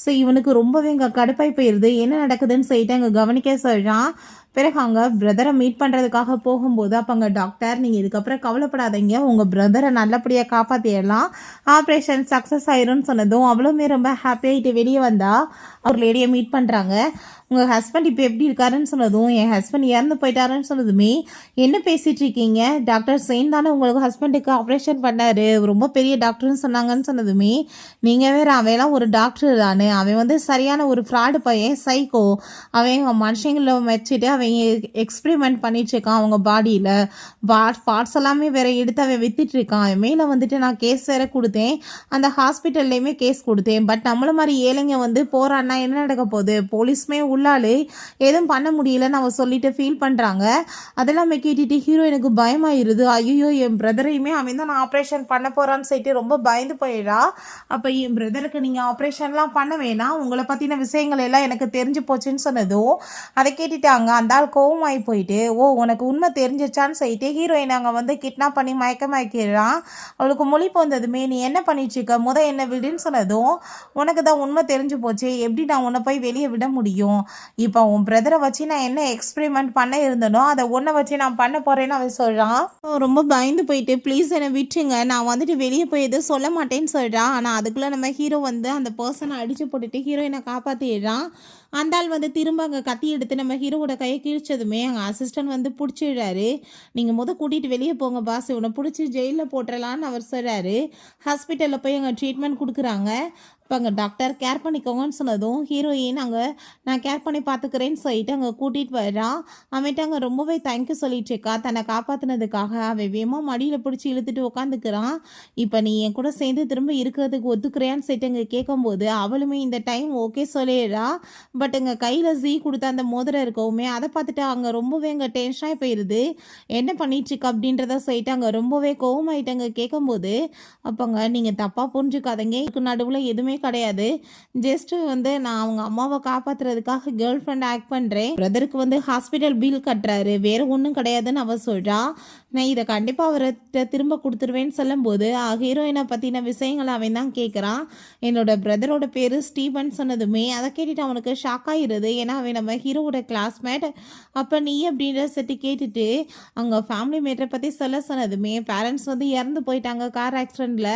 ஸோ இவனுக்கு ரொம்பவே இங்கே கடுப்பாய் போயிடுது, என்ன நடக்குதுன்னு சொல்லிட்டு அங்கே கவனிக்க சொல்கிறான். பிறகு அங்கே பிரதரை மீட் பண்ணுறதுக்காக போகும்போது அப்போ அங்கே டாக்டர் நீங்கள் இதுக்கப்புறம் கவலைப்படாதீங்க, உங்கள் பிரதரை நல்லபடியாக காப்பாற்றிடலாம், ஆப்ரேஷன் சக்ஸஸ் ஆயிரும்னு சொன்னதும் அவ்வளோமே ரொம்ப ஹாப்பியாகிட்டு வெளியே வந்தா. ஒரு லேடியை மீட் பண்ணுறாங்க. உங்கள் ஹஸ்பண்ட் இப்போ எப்படி இருக்காருன்னு சொன்னதும் என் ஹஸ்பண்ட் இறந்து போயிட்டாருன்னு சொன்னதுமே என்ன பேசிகிட்டு இருக்கீங்க, டாக்டர் செயின் தானே உங்களுக்கு ஹஸ்பண்டுக்கு ஆப்ரேஷன் பண்ணார், ரொம்ப பெரிய டாக்டர்னு சொன்னாங்கன்னு சொன்னதுமே நீங்கள் வேறு அவெல்லாம் ஒரு டாக்டர் தானே, அவன் வந்து சரியான ஒரு ஃப்ராடு பையன், சைக்கோ, அவன் மனுஷங்களை வச்சுட்டு அவன் எக்ஸ்பிரிமெண்ட் பண்ணிட்டு இருக்கான், அவங்க பாடியில் பார்ட்ஸ் எல்லாமே வேற எடுத்து அவன் வித்துட்டு இருக்கான், அவன் மேலே வந்துட்டு நான் கேஸ் வேற கொடுத்தேன், அந்த ஹாஸ்பிட்டல்லையுமே கேஸ் கொடுத்தேன், பட் நம்மள மாதிரி ஏழைங்க வந்து போறான்னா என்ன நடக்க போகுது, போலீஸுமே உள்ளாலே எதுவும் பண்ண முடியலன்னு அவன் சொல்லிட்டு ஃபீல் பண்ணுறாங்க. அதெல்லாமே கேட்டுட்டு ஹீரோயினுக்கு பயமாயிருது, ஐயோ என் பிரதரையுமே அவன் தான் நான் ஆப்ரேஷன் பண்ண போகிறான்னு சொல்லிட்டு ரொம்ப பயந்து போயிடா. அப்போ என் பிரதருக்கு நீங்கள் ஆப்ரேஷன்லாம் பண்ண வேணாம், உங்களை பற்றின விஷயங்கள் எல்லாம் எனக்கு தெரிஞ்சு போச்சுன்னு சொன்னதும் அதை கேட்டுட்டாங்க. அந்த ஆள் கோவமாகி போயிட்டு ஓ உனக்கு உண்மை தெரிஞ்சிச்சான்னு சொல்லிட்டு ஹீரோயின் அங்கே வந்து கிட்னாப் பண்ணி மயக்கமாக்கிறான். அவளுக்கு மொழிப்பு வந்ததுமே நீ என்ன பண்ணிட்டுருக்க, என்ன விடுன்னு சொன்னதும் உனக்கு தான் உண்மை தெரிஞ்சு போச்சு, எப்படி நான் உன்னை போய் வெளியே விட முடியும், இப்போ உன் பிரதரை வச்சு நான் என்ன எக்ஸ்பெரிமெண்ட் பண்ண இருந்தனோ அதை ஒன்றை வச்சு நான் பண்ண போகிறேன்னு அவன் சொல்கிறான். ரொம்ப பயந்து போயிட்டு ப்ளீஸ் என்னை விட்டுருங்க, நான் வந்துட்டு வெளியே போய் எதுவும் சொல்ல மாட்டேன்னு சொல்கிறான். ஆனால் அதுக்குள்ளே நம்ம ஹீரோ வந்து அந்த பர்சனை அடித்து போட்டுட்டு ஹீரோயினை காப்பாற்றிடுறான். அந்த ஆள் வந்து திரும்ப அங்கே கத்தி எடுத்து நம்ம ஹீரோவோட கையை கிழிச்சதுமே அங்கே அசிஸ்டன்ட் வந்து பிடிச்சிடுறாரு. நீங்கள் கூட்டிகிட்டு வெளியே போங்க பாஸ், இவனை பிடிச்சி ஜெயிலில் போட்டுடலான்னு அவர் சொல்கிறாரு. ஹாஸ்பிட்டலில் போய் அங்கே ட்ரீட்மெண்ட் கொடுக்குறாங்க. இப்போ அங்கே டாக்டர் கேர் பண்ணிக்கோங்கன்னு சொன்னதும் ஹீரோயின் அங்கே நான் கேர் பண்ணி பார்த்துக்கிறேன்னு சொல்லிட்டு அங்கே கூட்டிகிட்டு வர்றான். அவன்கிட்ட அங்கே ரொம்பவே தேங்க்யூ சொல்லிட்டு இருக்கா, தன்னை காப்பாற்றினதுக்காக. அவன் வேகமாக மடியில் பிடிச்சி இழுத்துட்டு உட்காந்துக்கிறான். இப்போ நீ என் கூட சேர்ந்து திரும்ப இருக்கிறதுக்கு ஒத்துக்கிறேன்னு சொல்லிட்டு அங்கே கேட்கும்போது அவளுமே இந்த டைம் ஓகே சொல்லிடுறா. பட் எங்கள் கையில் ஜீ கொடுத்த அந்த மோதிரம் இருக்கவுமே அதை பார்த்துட்டு அங்கே ரொம்பவே அங்கே டென்ஷனாகி போயிடுது, என்ன பண்ணிட்டுருக்கு அப்படின்றத சொல்லிட்டு அங்கே ரொம்பவே கோவமாயிட்டு அங்கே கேட்கும்போது அப்போங்க நீங்கள் தப்பாக புரிஞ்சுக்காதீங்க, இதுக்கு நடுவில் எதுவுமே கிடையாது, ஜஸ்ட்டு வந்து நான் அவங்க அம்மாவை காப்பாற்றுறதுக்காக கேர்ள் ஃப்ரெண்ட் ஆக்ட் பண்ணுறேன், பிரதருக்கு வந்து ஹாஸ்பிட்டல் பில் கட்டுறாரு, வேறு ஒன்றும் கிடையாதுன்னு அவள் சொல்கிறா. நான் இதை கண்டிப்பாக அவர்கிட்ட திரும்ப கொடுத்துருவேன்னு சொல்லும்போது ஹீரோயினை பற்றின விஷயங்களை அவன் தான் கேட்குறான். என்னோட பிரதரோட பேர் ஸ்டீவன் சொன்னதுமே அதை கேட்டுட்டு அவனுக்கு ஷாக் ஆகிடுது, ஏன்னா அவன் நம்ம ஹீரோவோட கிளாஸ்மேட். அப்போ நீ அப்படின்ற செட்டு கேட்டுட்டு அவங்க ஃபேமிலி மேட்டரை பற்றி சொல்ல சொன்னதுமே பேரண்ட்ஸ் வந்து இறந்து போயிட்டாங்க கார் ஆக்சிடெண்ட்டில்,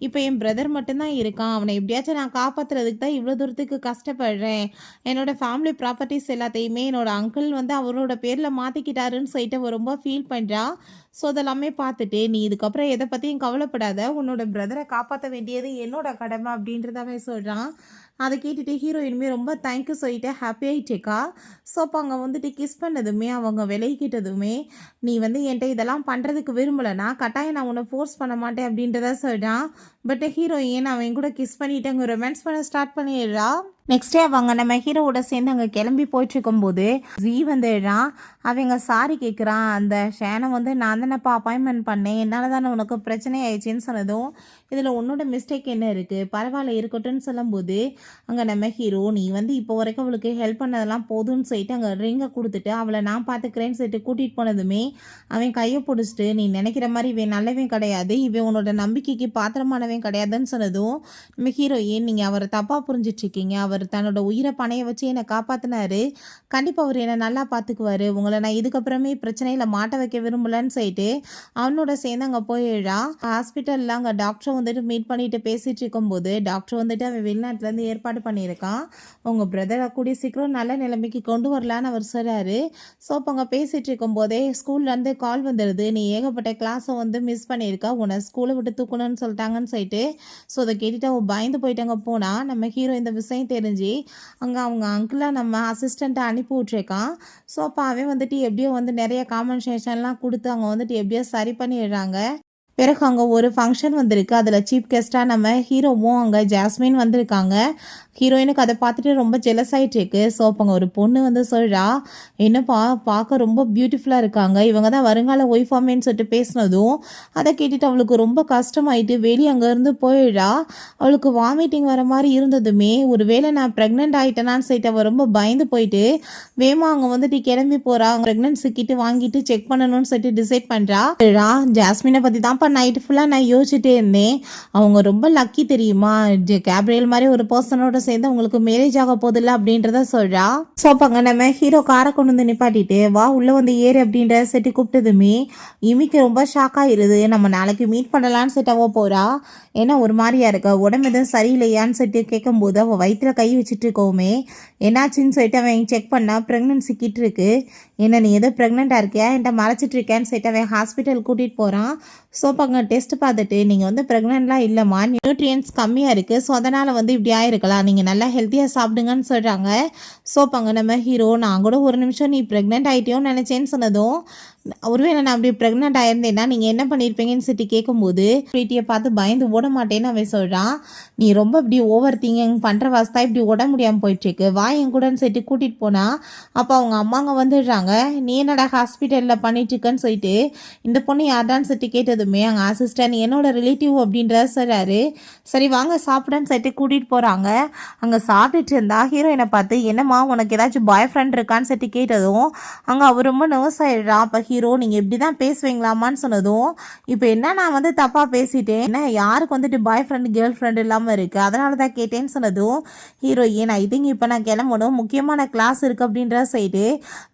இப்போ என் பிரதர் மட்டும்தான் இருக்கான், அவனை எப்படியாச்சும் நான் காப்பாற்றுறதுக்கு தான் இவ்வளோ தூரத்துக்கு கஷ்டப்படுறேன், என்னோடய ஃபேமிலி ப்ராப்பர்ட்டிஸ் எல்லாத்தையுமே என்னோட அங்கிள் வந்து அவரோட பேரில் மாற்றிக்கிட்டாருன்னு சொல்லிட்டு ரொம்ப ஃபீல் பண்ணுறான். ஸோ அதெல்லாமே பார்த்துட்டு நீ இதுக்கப்புறம் எதை பற்றியும் கவலைப்படாத, உன்னோட பிரதரை காப்பாற்ற வேண்டியது என்னோட கடமை அப்படின்றதாவே சொல்கிறான். அதை கேட்டுட்டு ஹீரோயினுமே ரொம்ப தேங்க்யூ சொல்லிட்டு ஹாப்பியாகிட்டேக்கா. ஸோ அப்போ அங்கே வந்துட்டு கிஸ் பண்ணதுமே அவங்க விலகிக்கிட்டதுமே நீ வந்து என்கிட்ட இதெல்லாம் பண்ணுறதுக்கு விரும்பலைன்னா கட்டாயம் நான் உன்னை ஃபோர்ஸ் பண்ண மாட்டேன் அப்படின்றத சொல்கிறான். பட் ஹீரோயின் அவன் கூட கிஸ் பண்ணிவிட்டு அங்கே ரொமான்ஸ் பண்ண ஸ்டார்ட் பண்ணிடுறா. நெக்ஸ்ட் டே அவங்க நம்ம ஹீரோவோட சேர்ந்து அங்கே கிளம்பி போயிட்டு இருக்கும்போது ஜீ வந்துடுறான். அவங்க சாரி கேட்குறான். அந்த ஷேனை வந்து நான் தானேப்பா அப்பாயின்மெண்ட் பண்ணேன், என்னால் தானே உனக்கு பிரச்சனை ஆயிடுச்சின்னு சொன்னதும் இதில் உன்னோட மிஸ்டேக் என்ன இருக்குது, பரவாயில்ல இருக்கட்டும்னு சொல்லும்போது அங்கே நம்ம ஹீரோ நீ வந்து இப்போ வரைக்கும் அவளுக்கு ஹெல்ப் பண்ணதெல்லாம் போதும்னு சொல்லிட்டு அங்கே ரிங்கை கொடுத்துட்டு அவளை நான் பார்த்துக்கிறேன்னு சொல்லிட்டு கூட்டிகிட்டு போனதுமே அவன் கையை பிடிச்சிட்டு நீ நினைக்கிற மாதிரி இவன் நல்லவன் கிடையாது, இவன் உன்னோட நம்பிக்கைக்கு பாத்திரமானவன் கிடையாதுன்னு சொன்னதும் நம்ம ஹீரோயின் நீங்கள் அவரை தப்பாக புரிஞ்சிட்ருக்கீங்க, அவர் தன்னோட உயிரை பணைய வச்சு என்னை காப்பாற்றினாரு, கண்டிப்பாக அவர் என்னை நல்லா பார்த்துக்குவார், உங்களை நான் இதுக்கப்புறமே பிரச்சனையில் மாட்ட வைக்க விரும்பலன்னு சொல்லிட்டு அவனோட சேர்ந்து அங்கே போயிடுறா. ஹாஸ்பிட்டலில் அங்கே டாக்டரை வந்துட்டு மீட் பண்ணிட்டு பேசிகிட்டு இருக்கும்போது டாக்டர் வந்துட்டு அவன் வெளிநாட்டிலேருந்து ஏற்பாடு பண்ணியிருக்கான், உங்கள் பிரதரை கூடிய சீக்கிரம் நல்ல நிலைமைக்கு கொண்டு வரலான்னு அவர் சொல்கிறாரு. ஸோ அப்போ அங்கே பேசிகிட்டு இருக்கும்போதே ஸ்கூல்லேருந்து கால் வந்துடுது, நீ ஏகப்பட்ட கிளாஸை வந்து மிஸ் பண்ணியிருக்கா, உன்னை ஸ்கூலை விட்டு தூக்கணும்னு சொல்லிட்டாங்கன்னு சொல்லிட்டு. ஸோ அதை கேட்டுட்டு அவள் பயந்து போயிட்டு அங்கே போனால் நம்ம ஹீரோ இந்த விஷயம் தெரிஞ்சு அங்கே அவங்க அங்கிளாக நம்ம அசிஸ்டண்ட்டை அனுப்பி விட்ருக்கான். ஸோ அப்போ அவன் வந்துட்டு எப்படியோ வந்து நிறைய காம்பன்சேஷன்லாம் கொடுத்து அவங்க வந்துட்டு எப்படியோ சரி பண்ணிடுறாங்க. பிறகு அங்கே ஒரு ஃபங்க்ஷன் வந்திருக்கு, அதில் சீஃப் கெஸ்ட்டாக நம்ம ஹீரோவும் அங்கே ஜாஸ்மின் வந்திருக்காங்க. ஹீரோயினுக்கு அதை பார்த்துட்டு ரொம்ப ஜெலஸ் ஆகிட்டுருக்கு. ஸோ அப்போ அங்கே ஒரு பொண்ணு வந்து சொல்கிறா, என்னப்பா பார்க்க ரொம்ப பியூட்டிஃபுல்லாக இருக்காங்க, இவங்க தான் வருங்கால ஒய்ஃபாமேன்னு சொல்லிட்டு பேசினதும் அதை கேட்டுட்டு அவளுக்கு ரொம்ப கஷ்டமாயிட்டு வெளியே அங்கேருந்து போயிடுறா. அவளுக்கு வாமிட்டிங் வர மாதிரி இருந்ததுமே ஒரு வேளை நான் ப்ரெக்னென்ட் ஆகிட்டேனான்னு சொல்லிட்டு அவள் ரொம்ப பயந்து போயிட்டு வேமா அங்கே வந்துட்டு கிளம்பி போகிறா. ப்ரெக்னன்சி கிட்டு வாங்கிட்டு செக் பண்ணணும்னு சொல்லிட்டு டிசைட் பண்ணுறா. ஜாஸ்மினை பற்றி தான்ப்பா நைட்டு ஃபுல்லாக நான் யோசிச்சுட்டே இருந்தேன், அவங்க ரொம்ப லக்கி தெரியுமா, கேப்ரியல் மாதிரி ஒரு பர்சனோட சேர்ந்து அவங்களுக்கு மேரேஜ் ஆக போதில்ல அப்படின்றத சொல்கிறா. ஸோ அப்போ நம்ம ஹீரோ காரை கொண்டு வந்து நிப்பாட்டிட்டு வா உள்ளே வந்து ஏறு அப்படின்ற செட்டு கூப்பிட்டதுமே இமிக்கு ரொம்ப ஷாக் ஆகிடுது. நம்ம நாளைக்கு மீட் பண்ணலான்னு செட்டாவோ போகிறா. ஏன்னா ஒரு மாதிரியா இருக்கா, உடம்பு எதுவும் சரியில்லையான்னு சொல்லிட்டு கேட்கும்போது அவள் வயிற்றில் கை வச்சுட்டு இருக்கோமே என்னாச்சுன்னு சொல்லிட்டு அவன் செக் பண்ணால் ப்ரெக்னன்சி கிட் இருக்கு, என்ன நீ எதோ ப்ரெக்னெண்ட்டாக இருக்கியா என்கிட்ட மறைச்சிட்டு இருக்கேன்னு சொல்லிட்டு அவன் ஹாஸ்பிட்டல் கூட்டிகிட்டு போகிறான். ஸோ அப்போ அங்கே டெஸ்ட் பார்த்துட்டு நீங்கள் வந்து ப்ரெக்னென்ட்லாம் இல்லைம்மா, நியூட்ரியன்ஸ் கம்மியாக இருக்குது, ஸோ அதனால் வந்து இப்படி ஆயிருக்கலாம், நீங்கள் நல்லா ஹெல்த்தியாக சாப்பிடுங்கன்னு சொல்கிறாங்க. ஸோ அப்போ அங்கே நம்ம ஹீரோ நான் கூட ஒரு நிமிஷம் நீ ப்ரெக்னென்ட் ஆகிட்டியோன்னு நினச்சேன்னு சொன்னதும் ஒருவேளை நான் அப்படி ப்ரெக்னென்ட் ஆயிருந்தேன்னா நீங்கள் என்ன பண்ணியிருப்பீங்கன்னு சொல்லி கேட்கும்போது வீட்டியை பார்த்து பயந்து ஓட மாட்டேன்னு அவன் சொல்கிறான். நீ ரொம்ப இப்படி ஓவர் திங்கிங் பண்ணுற வாஸ்தா இப்படி ஓட முடியாமல் போயிட்டுருக்கு, வா என் கூடன்னு சொல்லிட்டு கூட்டிகிட்டு போனால் அப்போ அவங்க அம்மாங்க வந்துடுறாங்க. நீ என்னடா ஹாஸ்பிட்டலில் பண்ணிட்டுருக்கன்னு சொல்லிட்டு இந்த பொண்ணு யார்டான்னு சொல்லிட்டு கேட்டதுமே அங்கே அசிஸ்டன்ட் என்னோட ரிலேட்டிவ் அப்படின்றத சொல்கிறாரு. சரி வாங்க சாப்பிடன்னு சொல்லிட்டு கூட்டிகிட்டு போகிறாங்க. அங்கே சாப்பிட்டுட்டு இருந்தா ஹீரோயினை பார்த்து என்னம்மா உனக்கு ஏதாச்சும் பாய் ஃப்ரெண்ட் இருக்கான்னு சொல்லிட்டு கேட்டதும் அங்கே அவர் ரொம்ப நர்வஸ் ஆகிடுறா. அப்போ ஹீரோ நீங்கள் இப்படி தான் பேசுவீங்களாமான்னு சொன்னதும் இப்போ என்ன நான் வந்து தப்பாக பேசிட்டேன், என்ன யாருக்கு வந்துட்டு பாய் ஃப்ரெண்டு கேர்ள் ஃப்ரெண்டு இல்லாமல் இருக்குது அதனால தான் கேட்டேன்னு சொன்னதும் ஹீரோயின் ஐ திங்க் இப்போ நான் கிளம்பணும், முக்கியமான கிளாஸ் இருக்குது அப்படின்ற சைடு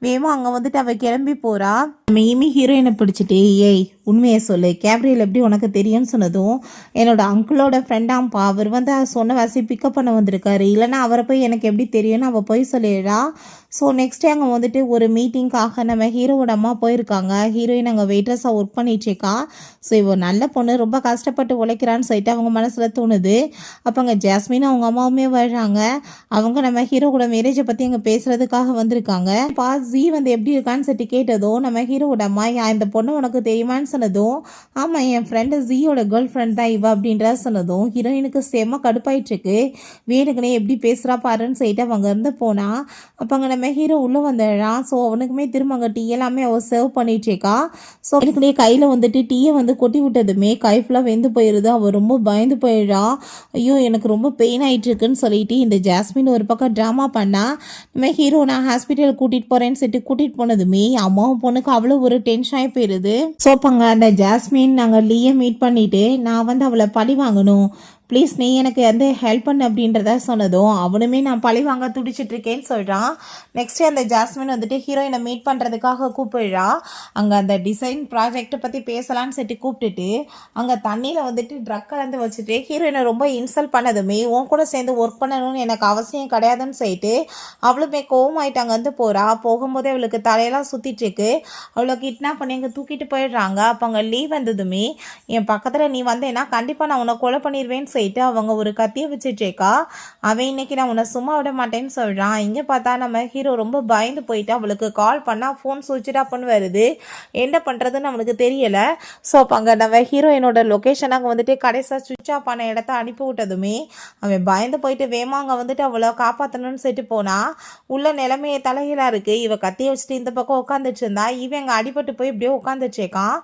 வேமா அங்கே வந்துட்டு அவள் கிளம்பி போகிறா. மெய்மி ஹீரோயினை பிடிச்சிட்டு ஏய் உண்மையை சொல்லு, கேப்ரியல் எப்படி உனக்கு தெரியும்னு சொன்னதும் என்னோட அங்கிளோட ஃப்ரெண்டாம்ப்பா, அவர் வந்து சொன்ன வாசி பிக்கப் பண்ண வந்திருக்காரு, இல்லைன்னா அவரை போய் எனக்கு எப்படி தெரியும்னு அவள் போய் சொல்லிடுறா. ஸோ நெக்ஸ்ட் டே அங்கே வந்துட்டு ஒரு மீட்டிங்காக நம்ம ஹீரோவோட அம்மா போயிருக்காங்க. ஹீரோயின் அங்கே வெயிட்ரஸாக ஒர்க் பண்ணிட்டுருக்கா. ஸோ இவ நல்ல பொண்ணு ரொம்ப கஷ்டப்பட்டு உழைக்கிறான்னு சொல்லிட்டு அவங்க மனசில் தோணுது. அப்போ அங்கே ஜாஸ்மின் அவங்க அம்மாவுமே வர்றாங்க. அவங்க நம்ம ஹீரோ கூட மேரேஜை பற்றி அங்கே பேசுகிறதுக்காக வந்திருக்காங்க. பா ஜீ வந்து எப்படி இருக்கான்னு சொல்லிட்டு கேட்டதும் நம்ம ஹீரோவோட அம்மா இந்த பொண்ணு உனக்கு தெரியுமான்னு சொன்னதும் ஆமாம் என் ஃப்ரெண்டு ஜீயோட கேர்ள் ஃப்ரெண்ட் தான் இவ அப்படின்றத சொன்னதும் ஹீரோயினுக்கு செம்ம கடுப்பாயிட்டுருக்கு. வேணுக்குனே எப்படி பேசுகிறா பாருன்னு சொல்லிட்டு அவங்க இருந்து போனால் அப்போ அங்கே நம்ம ஹீரோ உள்ளே வந்துடுறான். ஸோ அவனுக்குமே திரும்ப அங்கே டீ எல்லாமே அவள் சர்வ் பண்ணிட்டுருக்கா. ஸோ அவனுக்குனே கையில் வந்துட்டு டீயை வந்து கொட்டி விட்டதுமே கை ஃபுல்லாக வெந்து போயிடுது. அவள் ரொம்ப பயந்து போயிடுறா. ஐயோ எனக்கு ரொம்ப பெயின் ஆகிட்டுருக்குன்னு சொல்லிட்டு இந்த ஜாஸ்மின் ஒரு பக்கம் ட்ராமா பண்ணா. நம்ம ஹீரோ நான் ஹாஸ்பிட்டல் கூட்டிகிட்டு போகிறேன்னு சொல்லிட்டு கூட்டிகிட்டு போனதுமே அம்மாவும் பொண்ணுக்கு அவ்வளோ ஒரு டென்ஷன் ஆகி போயிடுது. ஸோ அப்போங்க அந்த ஜாஸ்மின் நாங்கள் லீயை மீட் பண்ணிவிட்டு நான் வந்து அவளை பழி வாங்கணும், ப்ளீஸ் நீ எனக்கு வந்து ஹெல்ப் பண்ணு அப்படின்றத சொன்னதும் அவனுமே நான் பழி வாங்க துடிச்சிட்ருக்கேன்னு சொல்கிறான். நெக்ஸ்ட்டு அந்த ஜாஸ்மின் வந்துட்டு ஹீரோயினை மீட் பண்ணுறதுக்காக கூப்பிடுறா. அங்கே அந்த டிசைன் ப்ராஜெக்டை பற்றி பேசலான்னு சொல்லிட்டு கூப்பிட்டுட்டு அங்கே தண்ணியில் வந்துட்டு ட்ரக் கலந்து வச்சுட்டு ஹீரோயினை ரொம்ப இன்சல்ட் பண்ணதுமே உன் கூட சேர்ந்து ஒர்க் பண்ணணும்னு எனக்கு அவசியம் கிடையாதுன்னு சொல்லிட்டு அவளுமே கோவமாயிட்டு அங்கே வந்து போகிறா. போகும்போதே அவளுக்கு தலையெல்லாம் சுற்றிட்டுருக்கு. அவளை கிட்னாப் பண்ணி அங்கே தூக்கிட்டு போயிடுறாங்க. அப்போ அங்கே லீவ் வந்ததுமே என் பக்கத்தில் நீ வந்தேன்னா கண்டிப்பாக நான் உன்னை கொலை பண்ணிடுவேன்னு சொல்லிட்டு அவங்க ஒரு கத்தியை வச்சுட்டேக்கா. அவன் இன்னைக்கு நான் உன்னை சும்மா விட மாட்டேன்னு சொல்கிறான். இங்கே பார்த்தா நம்ம ஹீரோ ரொம்ப பயந்து போயிட்டு அவளுக்கு கால் பண்ணால் ஃபோன் சுவிட்ச் ஆஃப்னு வருது. என்ன பண்ணுறதுன்னு அவனுக்கு தெரியலை. ஸோ அப்போ அங்கே நம்ம ஹீரோயினோட லொக்கேஷன் அங்கே வந்துட்டு கடைசியாக சுவிட்ச் ஆஃப் ஆன இடத்த அனுப்பி விட்டதுமே அவன் பயந்து போயிட்டு வேமா அங்கே வந்துட்டு அவளை காப்பாற்றணும்னு சொல்லிட்டு போனால் உள்ள நிலைமையை தலைகீழாக இருக்குது. இவ கத்தியை வச்சுட்டு இந்த பக்கம் உட்காந்துட்டு இருந்தா. இவன் அங்கே அடிபட்டு போய் இப்படியே உட்காந்துச்சேக்கான்.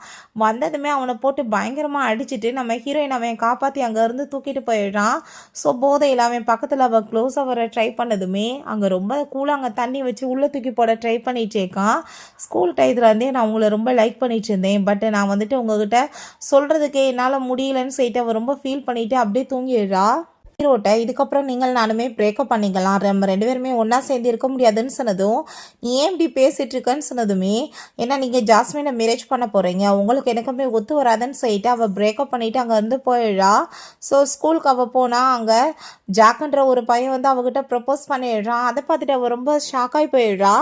வந்ததுமே அவனை போட்டு பயங்கரமாக அடிச்சுட்டு நம்ம ஹீரோயின் அவன் காப்பாற்றி அங்கேருந்து தூக்கிட்டு போயிடுறான். ஸோ போதையில் அவன் பக்கத்தில் அவள் க்ளோஸாக வர ட்ரை பண்ணதுமே அங்கே ரொம்ப கூலாக அங்கே தண்ணி வச்சு உள்ளே தூக்கி போட ட்ரை பண்ணிட்டேக்கான். ஸ்கூல் டயத்தில் இருந்தே நான் உங்களை ரொம்ப லைக் பண்ணிட்டு இருந்தேன். பட் நான் வந்துட்டு உங்ககிட்ட சொல்கிறதுக்கு என்னால் முடியலன்னு சொல்லிட்டு அவள் ரொம்ப ஃபீல் பண்ணிவிட்டு அப்படியே தூங்கிடுறா. ஹீரோட்ட இதுக்கப்புறம் நீங்கள் நானுமே பிரேக்கப் பண்ணிக்கலாம், நம்ம 2 பேருமே ஒன்றா சேர்ந்து இருக்க முடியாதுன்னு சொன்னதும், நீ ஏன் இப்படி பேசிகிட்டு இருக்கன்னு சொன்னதுமே, ஏன்னா நீங்கள் ஜாஸ்மினை மேரேஜ் பண்ண போகிறீங்க, உங்களுக்கு எனக்குமே ஒத்து வராதுன்னு சொல்லிட்டு அவள் பிரேக்கப் பண்ணிவிட்டு அங்கேருந்து போயிடுறா. ஸோ ஸ்கூலுக்கு அவள் போனால் அங்கே ஜாக்குன்ற ஒரு பையன் வந்து அவகிட்ட ப்ரப்போஸ் பண்ணிடுறான். அதை பார்த்துட்டு அவள் ரொம்ப ஷாக்காகி போயிடுறா.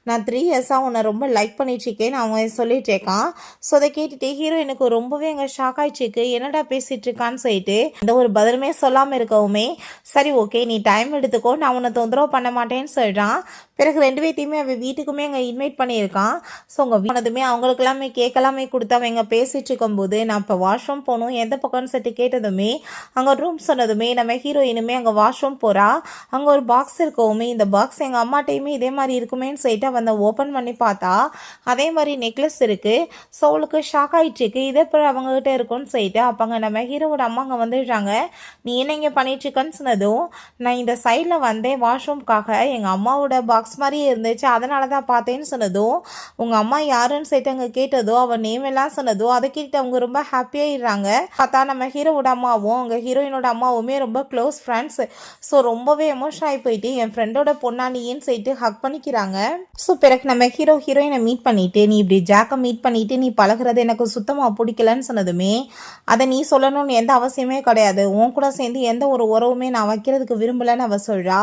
நான் 3 இயர்ஸாக உன்னை ரொம்ப லைக் பண்ணிட்டுருக்கேன்னு அவன் சொல்லிட்டுருக்கான். ஸோ அதை கேட்டுட்டு ஹீரோ எனக்கு ரொம்பவே அங்கே ஷாக் ஆகிடுச்சிருக்கு, என்னடா பேசிகிட்டு இருக்கான்னு சொல்லிட்டு எந்த ஒரு பதிலுமே சொல்லாமல் இருக்கவும் சரி ஓகே நீ டைம் எடுத்துக்கோ, நான் உன்னை தொந்தரவு பண்ண மாட்டேன்னு சொல்கிறான். பிறகு 2 பேர்த்தையுமே அவன் வீட்டுக்குமே அங்கே இன்வைட் பண்ணியிருக்கான். ஸோ அவங்க போனதுமே அவங்களுக்கு எல்லாமே கேட்கலாமே கொடுத்து அவங்க பேசிகிட்டு இருக்கும்போது நான் இப்போ வாஷ்ரூம் போகணும் எந்த பக்கம்னு சொல்லிட்டு கேட்டதுமே அங்கே ரூம் சொன்னதுமே நம்ம ஹீரோயினுமே அங்கே வாஷ்ரூம் போகிறா. அங்கே ஒரு பாக்ஸ் இருக்கவுமே இந்த பாக்ஸ் எங்கள் அம்மாட்டையுமே இதே மாதிரி இருக்குமேன்னு சொல்லிட்டு அவன் ஓப்பன் பண்ணி பார்த்தா அதே மாதிரி நெக்லஸ் இருக்குது. ஸோ அவளுக்கு ஷாக் ஆகிட்டுருக்கு, இதே போல் அவங்ககிட்ட இருக்கும்னு சொல்லிட்டு அப்போங்க நம்ம ஹீரோவோட அம்மா அங்கே வந்துடுறாங்க. நீ என்ன இங்கே பண்ணிட்டுருக்கன்னு சொன்னதும் நான் இந்த சைடில் வந்தேன் வாஷ்ரூம்காக, எங்கள் அம்மாவோட பாக்ஸ் மாதிரியே இருந்துச்சு அதனால தான் பார்த்தேன்னு சொன்னதும் உங்கள் அம்மா யாருன்னு சொல்லிட்டு அங்கே கேட்டதோ அவள் நேம் எல்லாம் சொன்னதோ அதை கேட்டு அவங்க ரொம்ப ஹாப்பியாகிடுறாங்க. பார்த்தா நம்ம ஹீரோவோட அம்மாவும் அங்கே ஹீரோயினோட அம்மாவுமே ரொம்ப க்ளோஸ் ஃப்ரெண்ட்ஸ். ஸோ ரொம்பவே எமோஷன் ஆகி போயிட்டு என் ஃப்ரெண்டோட பொண்ணானின்னு சொல்லிட்டு ஹக் பண்ணிக்கிறாங்க. ஸோ பிறகு நம்ம ஹீரோயினை மீட் பண்ணிட்டு நீ இப்படி ஜாக்கை மீட் பண்ணிட்டு நீ பழகிறது எனக்கு சுத்தமாக பிடிக்கலன்னு சொன்னதுமே அதை நீ சொல்லணும்னு எந்த அவசியமே கிடையாது, உன் கூட சேர்ந்து எந்த ஒரு உறவுமே நான் வைக்கிறதுக்கு விரும்பலைன்னு அவள் சொல்கிறா.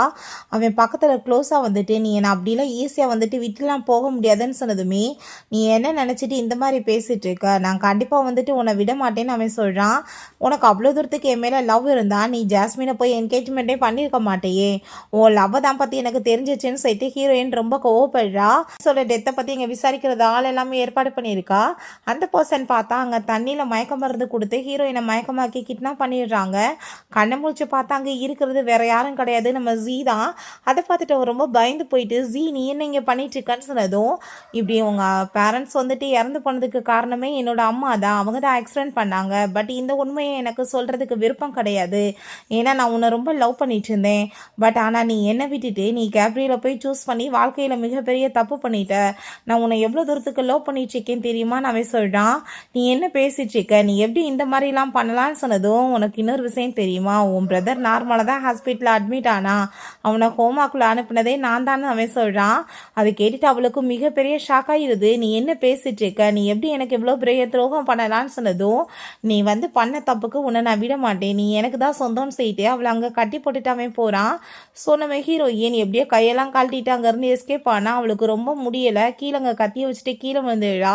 அவன் பக்கத்தில் க்ளோஸாக வந்துட்டு நீ என்னை அப்படிலாம் ஈஸியாக வந்துட்டு விட்டுலாம் போக முடியாதுன்னு சொன்னதுமே நீ என்ன நினச்சிட்டு இந்த மாதிரி பேசிகிட்டு இருக்க, நான் கண்டிப்பாக வந்துட்டு உன்னை விட மாட்டேன்னு அவன் சொல்கிறான். உனக்கு அவ்வளோ தூரத்துக்கு என் மேலே லவ் இருந்தா நீ ஜாஸ்மினை போய் என்கேஜ்மெண்ட்டே பண்ணியிருக்க மாட்டேயே, உன் லவ்வை தான் பற்றி எனக்கு தெரிஞ்சிச்சுன்னு சொல்லிட்டு ஹீரோயின் ரொம்ப கோவப்படுறா. சொல்ல டெத்தை பற்றி இங்கே விசாரிக்கிறது ஆள் எல்லாமே ஏற்பாடு பண்ணியிருக்கா. அந்த பர்சன் பார்த்தா அங்கே தண்ணியில் மயக்க மருந்து கொடுத்து ஹீரோயினை மயக்கமாக்கி கிட்னாப் பண்ணிடுறாங்க. கண்ணை முடிச்சு பார்த்தா அங்கே இருக்கிறது வேற யாரும் கிடையாது, நம்ம ஜீ தான். அதை பார்த்துட்டு அவன் ரொம்ப பயந்து போயிட்டு ஜீ நீ என்ன இங்கே பண்ணிட்டு இருக்கன்னு சொன்னதும் இப்படி உங்கள் பேரண்ட்ஸ் வந்துட்டு இறந்து போனதுக்கு காரணமே என்னோட அம்மா தான், அவங்க தான் ஆக்சிடென்ட் பண்ணாங்க. பட் இந்த உண்மையை எனக்கு சொல்கிறதுக்கு விருப்பம் கிடையாது, ஏன்னா நான் உன்னை ரொம்ப லவ் பண்ணிட்டு இருந்தேன். பட் ஆனால் நீ என்னை விட்டுட்டு நீ கேப்ரியலை போய் சூஸ் பண்ணி வாழ்க்கையில் மிகப்பெரிய தப்பு பண்ணிட்ட. நான் உன்னை எவ்வளோ தூரத்துக்கு லவ் பண்ணிட்டு இருக்கேன்னு தெரியுமா நான் சொல்கிறான். நீ என்ன பேசிட்டு இருக்க, நீ எப்படி இந்த மாதிரிலாம் பண்ணலான்னு சொன்னதும் உனக்கு இன்னொரு விஷயம் தெரியுமா, உன் பிரதர் நார்மலாக தான் ஹாஸ்பிட்டலில் அட்மிட் ஆனா, அவனை ஹோமாக்குள்ளே அனுப்புனதே நான் தானே அவன் சொல்கிறான். அதை கேட்டுட்டு அவளுக்கு மிகப்பெரிய ஷாக் ஆகிடுது. நீ என்ன பேசிட்டு இருக்க, நீ எப்படி எனக்கு இவ்வளோ பெரிய துரோகம் பண்ணலான்னு சொன்னதும் நீ வந்து பண்ண தப்புக்கு உன்னை நான் விட மாட்டேன், நீ எனக்கு தான் சொந்தம்னு சொல்லிட்டு அவளை அங்கே கட்டி போட்டுட்டு அவன் போகிறான். ஸோ நம்ம ஹீரோயின் எப்படியோ கையெல்லாம் கழட்டிட்டு அங்கேருந்து எஸ்கேப் ஆனால் அவளுக்கு ரொம்ப முடியலை, கீழே அங்கே கத்தியை வச்சுட்டு கீழே வந்துடுறா.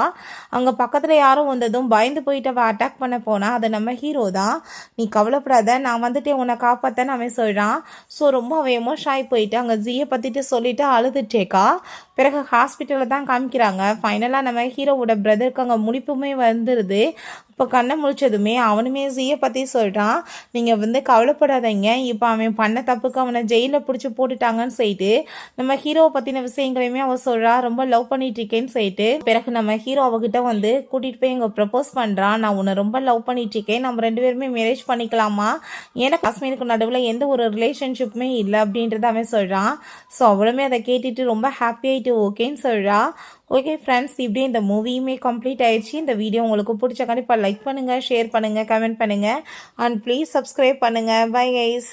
அங்கே பக்கத்தில் யாரும் வந்ததும் பயந்து போயிட்டு அவள் அட்டாக் பண்ண போனால் அது நம்ம ஹீரோ தான். நீ கவலைப்படாத நான் வந்துட்டு உன்னை காப்பாற்றன்னு அவன் சொல்கிறான். ஸோ ரொம்ப அவன் எமோஷன் ஆகி போயிட்டு அங்கே ஜியை பற்றிட்டு சொல்லிட்டு அழுதுட்டேக்கா. பிறகு ஹாஸ்பிட்டலில் தான் காமிக்கிறாங்க. ஃபைனலாக நம்ம ஹீரோவோட பிரதருக்கு அங்கே முடிப்புமே வந்துடுது. இப்போ கண்ணை முழிச்சதுமே அவனுமே ஜியை பற்றி சொல்கிறான். நீங்கள் வந்து கவலைப்படாதீங்க, இப்போ அவன் பண்ண தப்புக்கு அவனை ஜெயிலில் பிடிச்சி போட்டுட்டாங்கன்னு சொல்லிட்டு நம்ம ஹீரோவை பற்றின விஷயங்களையுமே அவள் சொல்கிறா. ரொம்ப லவ் பண்ணிட்டு இருக்கேன்னு சொல்லிட்டு பிறகு நம்ம ஹீரோ அவகிட்ட வந்து கூட்டிகிட்டு போய் இங்கே ப்ரப்போஸ் பண்ணுறான். நான் உன்னை ரொம்ப லவ் பண்ணிட்டு இருக்கேன், நம்ம 2 பேருமே மேரேஜ் பண்ணிக்கலாமா, ஏன்னா காஷ்மீருக்கு நடுவில் எந்த ஒரு ரிலேஷன்ஷிப்புமே இல்லை அப்படின்றத அவன் சொல்கிறான். ஸோ அவளுமே அதை கேட்டுட்டு ரொம்ப ஹாப்பியாகிட்டு ஓகேன்னு சொல்கிறா. ஓகே ஃப்ரெண்ட்ஸ், இப்படி இந்த மூவியுமே கம்ப்ளீட் ஆயிடுச்சு. இந்த வீடியோ உங்களுக்கு பிடிச்ச கண்டிப்பாக லைக் பண்ணுங்கள், ஷேர் பண்ணுங்கள், கமெண்ட் பண்ணுங்கள் அண்ட் ப்ளீஸ் சப்ஸ்கிரைப் பண்ணுங்கள். Bye guys.